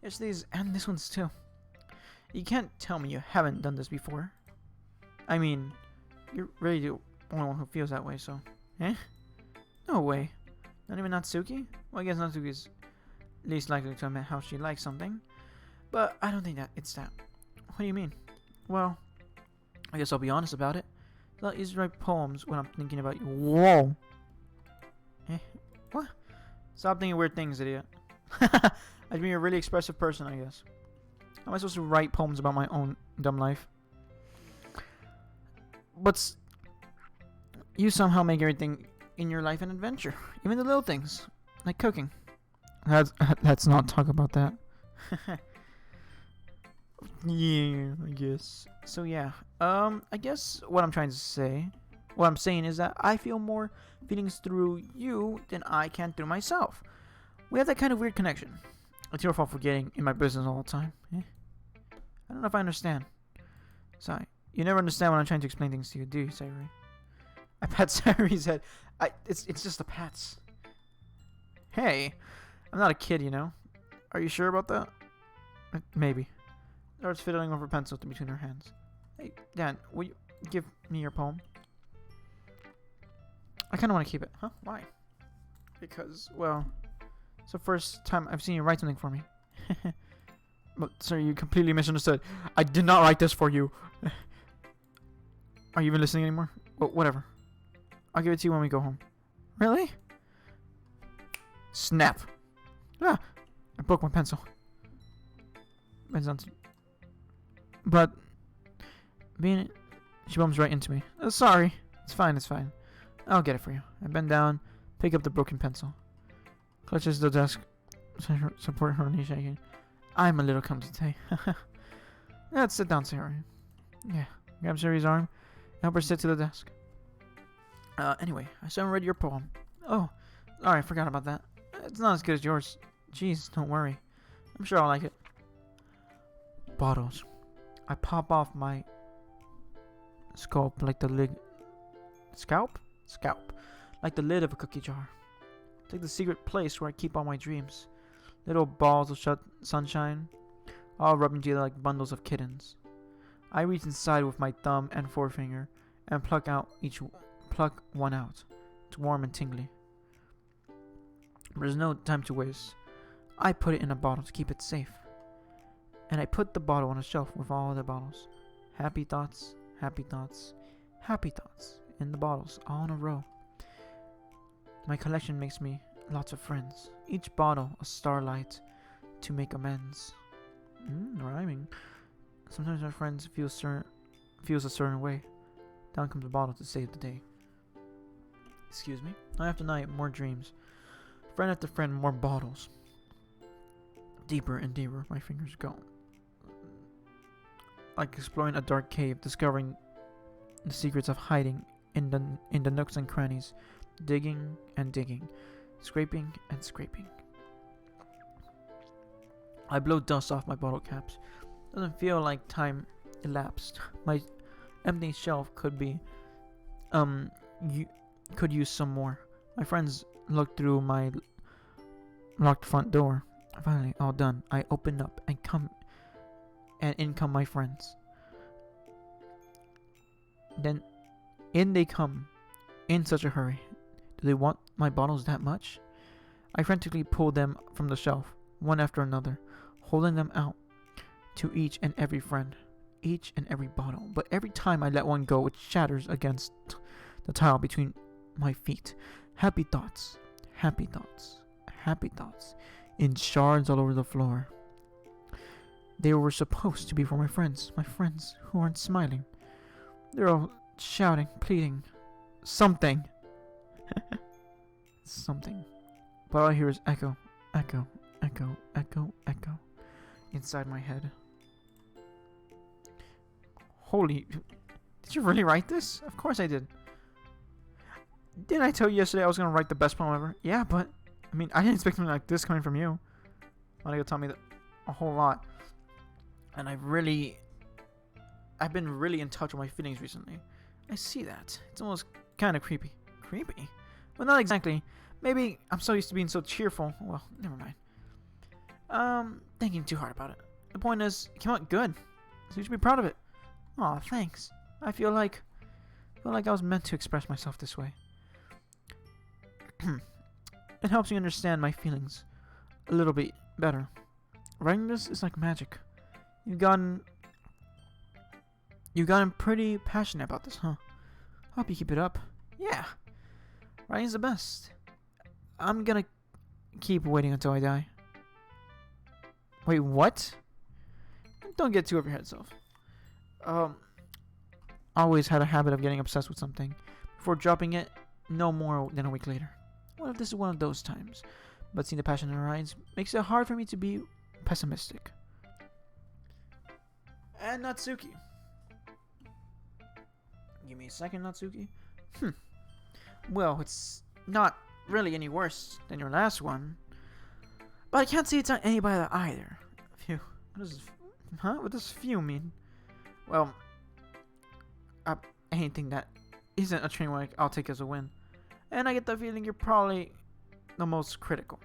It's these and this one's too. You can't tell me you haven't done this before. I mean, you're really the only one who feels that way, so... Eh? No way. Not even Natsuki? Well, I guess Natsuki is least likely to admit how she likes something. But I don't think that it's that. What do you mean? Well, I guess I'll be honest about it. I used to write poems when I'm thinking about you. Whoa! Eh? What? Stop thinking weird things, idiot. I'd be a really expressive person, I guess. How am I supposed to write poems about my own dumb life? But you somehow make everything in your life an adventure. Even the little things. Like cooking. Let's not talk about that. Yeah, I guess. So yeah. I guess what I'm trying to say... What I'm saying is that I feel more feelings through you than I can through myself. We have that kind of weird connection. It's your fault for getting in my business all the time. Eh? I don't know if I understand. Sorry. You never understand when I'm trying to explain things to you, do you, Sayori? I pat Sayori's head. It's just the pats. Hey, I'm not a kid, you know. Are you sure about that? Maybe. Starts fiddling with her pencil between her hands. Hey, Dan, will you give me your poem? I kind of want to keep it. Huh? Why? Because, well, it's the first time I've seen you write something for me. But, sir, you completely misunderstood. I did not write this for you. Are you even listening anymore? Well, whatever. I'll give it to you when we go home. Really? Snap. Ah, I broke my pencil. But, she bumps right into me. Sorry. It's fine, it's fine. I'll get it for you. I bend down, pick up the broken pencil. Clutches the desk, support her knee shaking. I'm a little clumsy today. Let's sit down, Sarah. Yeah. Grab Sari's arm, help her sit to the desk. Anyway, I still haven't read your poem. Oh, sorry, I forgot about that. It's not as good as yours. Jeez, don't worry. I'm sure I'll like it. Bottles. I pop off my scalp like the lid. Scalp? Scalp. Like the lid of a cookie jar. It's like the secret place where I keep all my dreams. Little balls of sunshine, all rubbing together like bundles of kittens. I reach inside with my thumb and forefinger and pluck one out. It's warm and tingly. There's no time to waste. I put it in a bottle to keep it safe. And I put the bottle on a shelf with all other bottles. Happy thoughts, happy thoughts, happy thoughts in the bottles, all in a row. My collection makes me lots of friends. Each bottle a starlight to make amends. Rhyming. Sometimes my friends feels a certain way. Down comes a bottle to save the day. Excuse me. Night after night, more dreams. Friend after friend, more bottles. Deeper and deeper my fingers go. Like exploring a dark cave, discovering the secrets of hiding in the nooks and crannies. Digging and digging. Scraping and scraping. I blow dust off my bottle caps. Doesn't feel like time elapsed. My empty shelf could use some more. My friends looked through my locked front door. Finally, all done. I open up and in come my friends. Then in they come, in such a hurry. Do they want my bottles that much? I frantically pull them from the shelf, one after another, holding them out to each and every friend, each and every bottle. But every time I let one go, it shatters against the tile between my feet. Happy thoughts, happy thoughts, happy thoughts, in shards all over the floor. They were supposed to be for my friends who aren't smiling. They're all shouting, pleading, something. Something. But all I hear is echo, echo, echo, echo, echo inside my head. Holy... Did you really write this? Of course I did. Didn't I tell you yesterday I was going to write the best poem ever? Yeah, but... I mean, I didn't expect something like this coming from you. Monica taught me that a whole lot. And I've been really in touch with my feelings recently. I see that. It's almost kind of creepy. Creepy? Well, not exactly. Maybe I'm so used to being so cheerful. Well, never mind. Thinking too hard about it. The point is, it came out good. So you should be proud of it. Aw, thanks. I feel like I was meant to express myself this way. It helps me understand my feelings a little bit better. Writing this is like magic. You've gotten pretty passionate about this, huh? Hope you keep it up. Yeah. Writing's the best. I'm gonna keep waiting until I die. Wait, what? Don't get too over your head, self. Always had a habit of getting obsessed with something before dropping it no more than a week later. What if this is one of those times? But seeing the passion in her eyes makes it hard for me to be pessimistic. And Natsuki. Give me a second, Natsuki. Well, it's not really any worse than your last one. But I can't see it's on anybody either. Phew. What does phew mean? Well, anything that isn't a train wreck, I'll take as a win. And I get the feeling you're probably the most critical.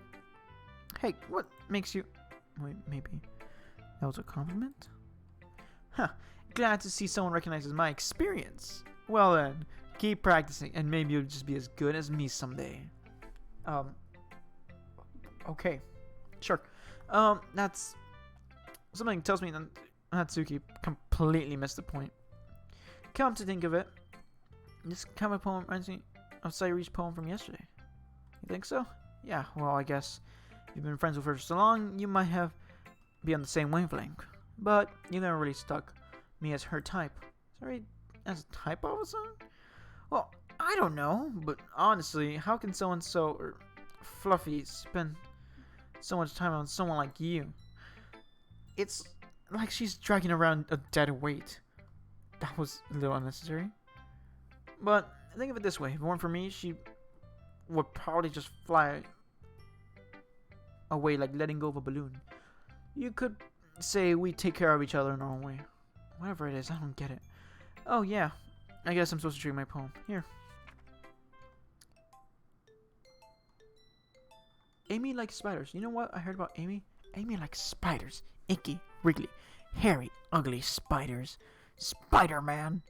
Hey, what makes you... Wait, maybe that was a compliment? Huh. Glad to see someone recognizes my experience. Well then, Keep practicing, and maybe you'll just be as good as me someday. Okay, sure. That's something tells me that Natsuki completely missed the point. Come to think of it, this comic poem reminds me of Sayuri's poem from yesterday. You think so? Yeah, well, I guess if you've been friends with her for so long, you might be on the same wavelength. But you never really struck me as her type. Sorry, as a type all of a sudden? Well, I don't know, but honestly, how can someone so fluffy spend so much time on someone like you? It's like she's dragging around a dead weight. That was a little unnecessary. But think of it this way, if it weren't for me, she would probably just fly away like letting go of a balloon. You could say we take care of each other in our own way. Whatever it is, I don't get it. Oh yeah, I guess I'm supposed to read my poem. Here. Amy likes spiders. You know what I heard about Amy? Amy likes spiders. Icky, wriggly, hairy, ugly spiders. Spider-Man.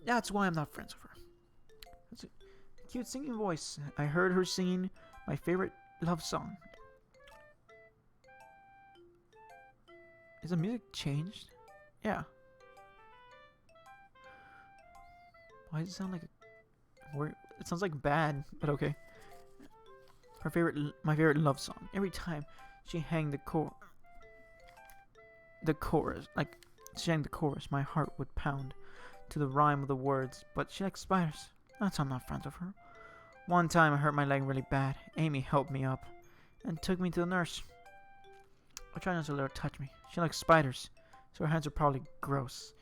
That's why I'm not friends with her. That's a cute singing voice. I heard her singing my favorite love song. Is the music changed? Yeah. Why does it sound like a word? It sounds like bad, but okay. My favorite love song. Every time she sang the chorus, my heart would pound to the rhyme of the words. But she likes spiders. That's why I'm not friends with her. One time I hurt my leg really bad. Amy helped me up and took me to the nurse. I tried not to let her touch me. She likes spiders, so her hands are probably gross.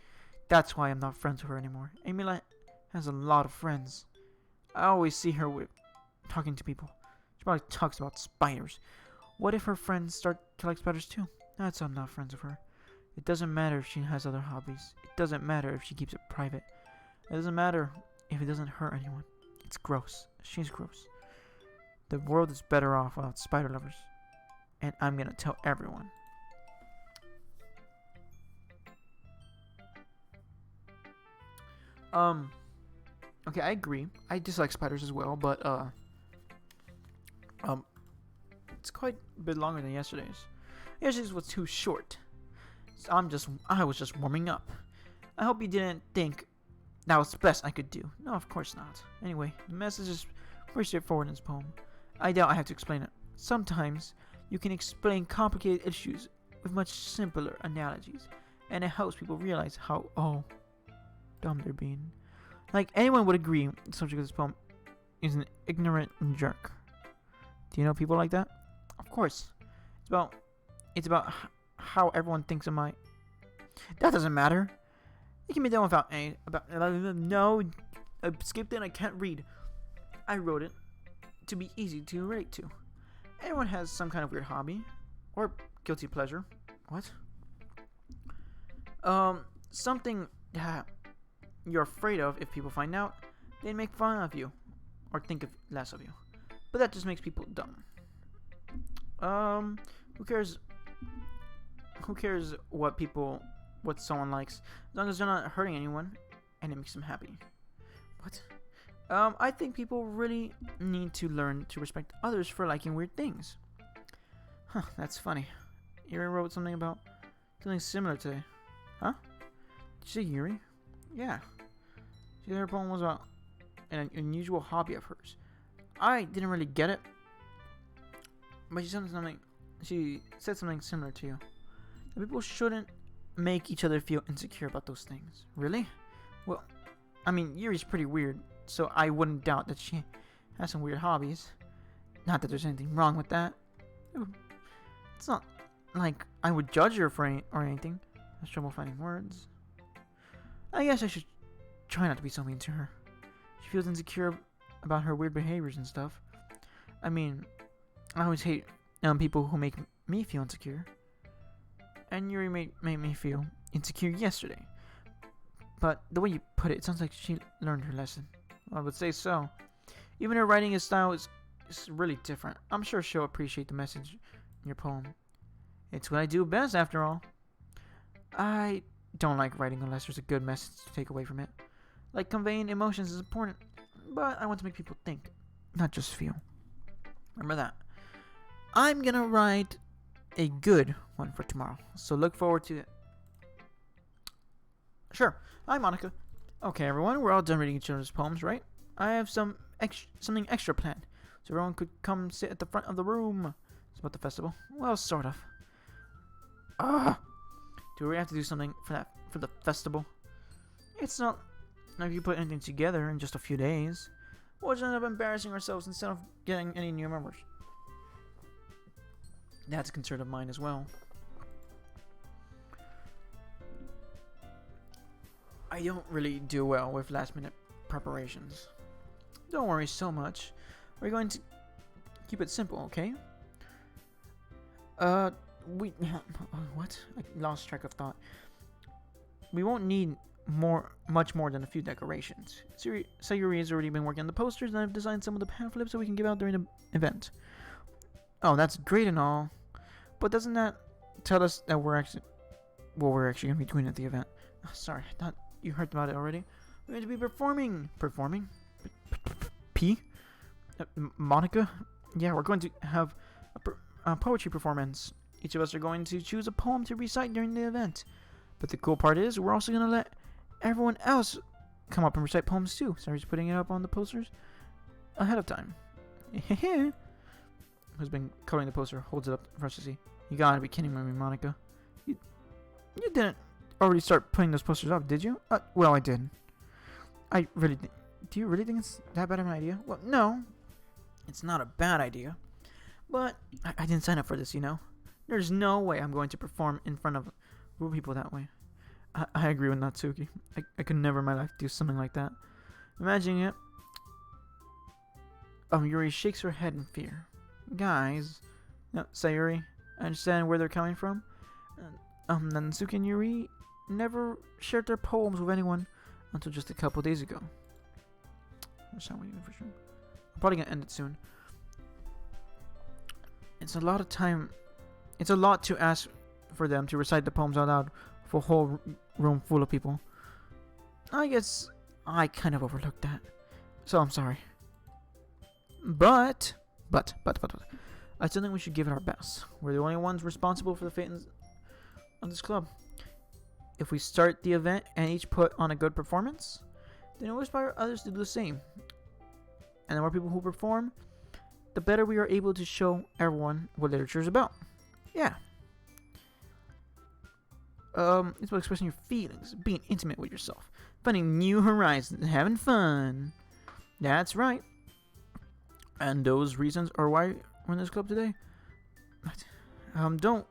That's why I'm not friends with her anymore. Amy has a lot of friends. I always see her talking to people. She probably talks about spiders. What if her friends start to like spiders too? That's why I'm not friends with her. It doesn't matter if she has other hobbies. It doesn't matter if she keeps it private. It doesn't matter if it doesn't hurt anyone. It's gross. She's gross. The world is better off without spider lovers. And I'm gonna tell everyone. Okay, I agree. I dislike spiders as well, but it's quite a bit longer than yesterday's. Yesterday's was too short. So I was just warming up. I hope you didn't think that was the best I could do. No, of course not. Anyway, the message is pretty straightforward in this poem. I doubt I have to explain it. Sometimes you can explain complicated issues with much simpler analogies, and it helps people realize how dumb they're being. Like anyone would agree, the subject of this poem is an ignorant jerk. Do you know people like that? Of course. It's about how everyone thinks of my. That doesn't matter. It can be done without any. No, I skipped it. I can't read. I wrote it to be easy to relate to. Everyone has some kind of weird hobby or guilty pleasure. What? Something that you're afraid of if people find out, they make fun of you or think of less of you. But that just makes people dumb. Who cares? Who cares what someone likes, as long as they're not hurting anyone and it makes them happy. What? I think people really need to learn to respect others for liking weird things. Huh, that's funny. Yuri wrote something similar today. Huh? Did you say Yuri? Yeah. She said her poem was about an unusual hobby of hers. I didn't really get it, but she said something similar to you. That people shouldn't make each other feel insecure about those things. Really? Well, I mean, Yuri's pretty weird, so I wouldn't doubt that she has some weird hobbies. Not that there's anything wrong with that. It's not like I would judge her for anything. Has trouble finding words. I guess I should try not to be so mean to her. She feels insecure about her weird behaviors and stuff. I mean, I always hate people who make me feel insecure. And Yuri made me feel insecure yesterday. But the way you put it, it sounds like she learned her lesson. Well, I would say so. Even her writing style is really different. I'm sure she'll appreciate the message in your poem. It's what I do best, after all. I don't like writing unless there's a good message to take away from it. Like, conveying emotions is important, but I want to make people think, not just feel. Remember that. I'm gonna write a good one for tomorrow, so look forward to it. Sure. Hi, Monica. Okay, everyone, we're all done reading each other's poems, right? I have something extra planned, so everyone could come sit at the front of the room. It's about the festival. Well, sort of. Do we have to do something for the festival? It's not like you put anything together in just a few days. We'll just end up embarrassing ourselves instead of getting any new members. That's a concern of mine as well. I don't really do well with last minute preparations. Don't worry so much. We're going to keep it simple, okay? What? I lost track of thought. We won't need much more than a few decorations. Sayuri has already been working on the posters, and I've designed some of the pamphlets so we can give out during the event. Oh, that's great and all, but doesn't that tell us that we're actually going to be doing at the event? Oh, sorry, I thought you heard about it already. We're going to be performing. Monica? Yeah, we're going to have a poetry performance. Each of us are going to choose a poem to recite during the event. But the cool part is, we're also going to let everyone else come up and recite poems too. Sorry's putting it up on the posters ahead of time. Who's been coloring the poster holds it up for us to see. You gotta be kidding me, Monica. You didn't already start putting those posters up, did you? Well, I did. Do you really think it's that bad of an idea? Well, no. It's not a bad idea. But I didn't sign up for this, you know? There's no way I'm going to perform in front of people that way. I agree with Natsuki. I could never in my life do something like that. Imagining it. Yuri shakes her head in fear. Guys. No, Sayuri. I understand where they're coming from. Natsuki and Yuri never shared their poems with anyone until just a couple days ago. That's not what you for sure. I'm probably gonna end it soon. It's a lot to ask for them to recite the poems out loud for a whole room full of people. I guess I kind of overlooked that, so I'm sorry. But I still think we should give it our best. We're the only ones responsible for the fate of this club. If we start the event and each put on a good performance, then it will inspire others to do the same. And the more people who perform, the better we are able to show everyone what literature is about. Yeah. It's about expressing your feelings, being intimate with yourself, finding new horizons, and having fun. That's right. And those reasons are why we're in this club today. Don't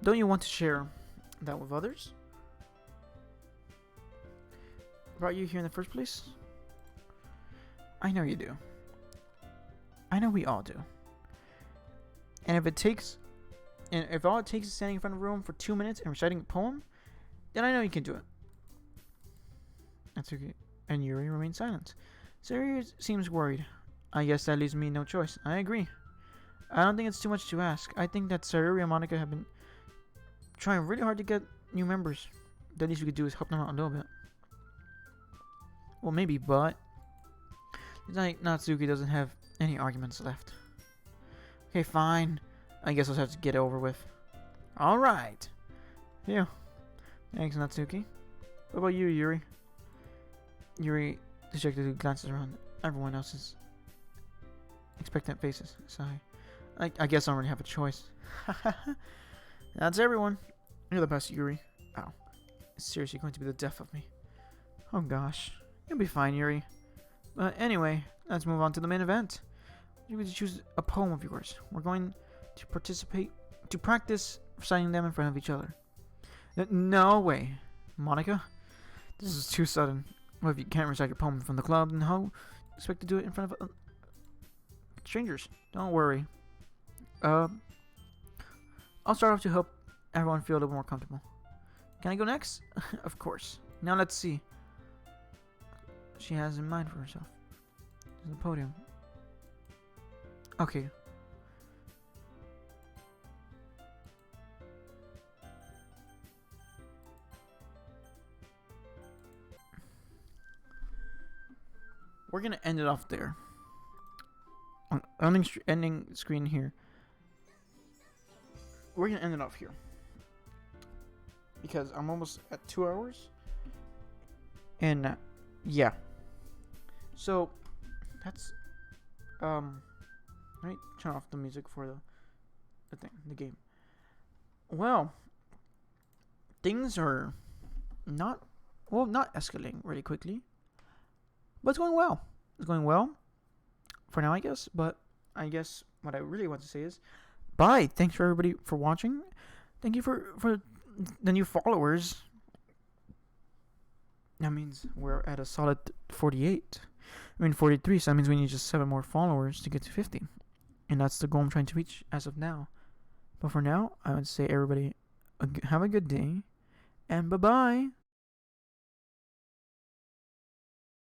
you want to share that with others? Brought you here in the first place? I know you do. I know we all do. And if all it takes is standing in front of a room for 2 minutes and reciting a poem, then I know you can do it. Natsuki and Yuri remain silent. Sayuri seems worried. I guess that leaves me no choice. I agree. I don't think it's too much to ask. I think that Sayuri and Monica have been trying really hard to get new members. The least we could do is help them out a little bit. Well, maybe, but it's like Natsuki doesn't have any arguments left. Okay, fine. I guess I'll have to get it over with. Alright. Yeah. Thanks, Natsuki. What about you, Yuri? Yuri dejectedly glances around everyone else's expectant faces. Sigh. I guess I don't really have a choice. That's everyone. You're the best, Yuri. Oh. It's seriously going to be the death of me. Oh gosh. You'll be fine, Yuri. But anyway, let's move on to the main event. You're going to choose a poem of yours. We're going to practice reciting them in front of each other. No way. Monica? This is too sudden. Well, if you can't recite your poem from the club, then how expect to do it in front of strangers? Don't worry. I'll start off to help everyone feel a little more comfortable. Can I go next? Of course. Now let's see. She has in mind for herself. There's the podium. Okay. we're gonna end it off there. Ending screen here. We're gonna end it off here because I'm almost at 2 hours, and yeah. So that's let me turn off the music for the game. Well, things are not escalating really quickly, but it's going well. It's going well for now, I guess. But I guess what I really want to say is bye. Thanks for everybody for watching. Thank you for the new followers. That means we're at a solid 48. 43, so that means we need just 7 more followers to get to 50. And that's the goal I'm trying to reach as of now. But for now, I would say everybody have a good day. And bye-bye.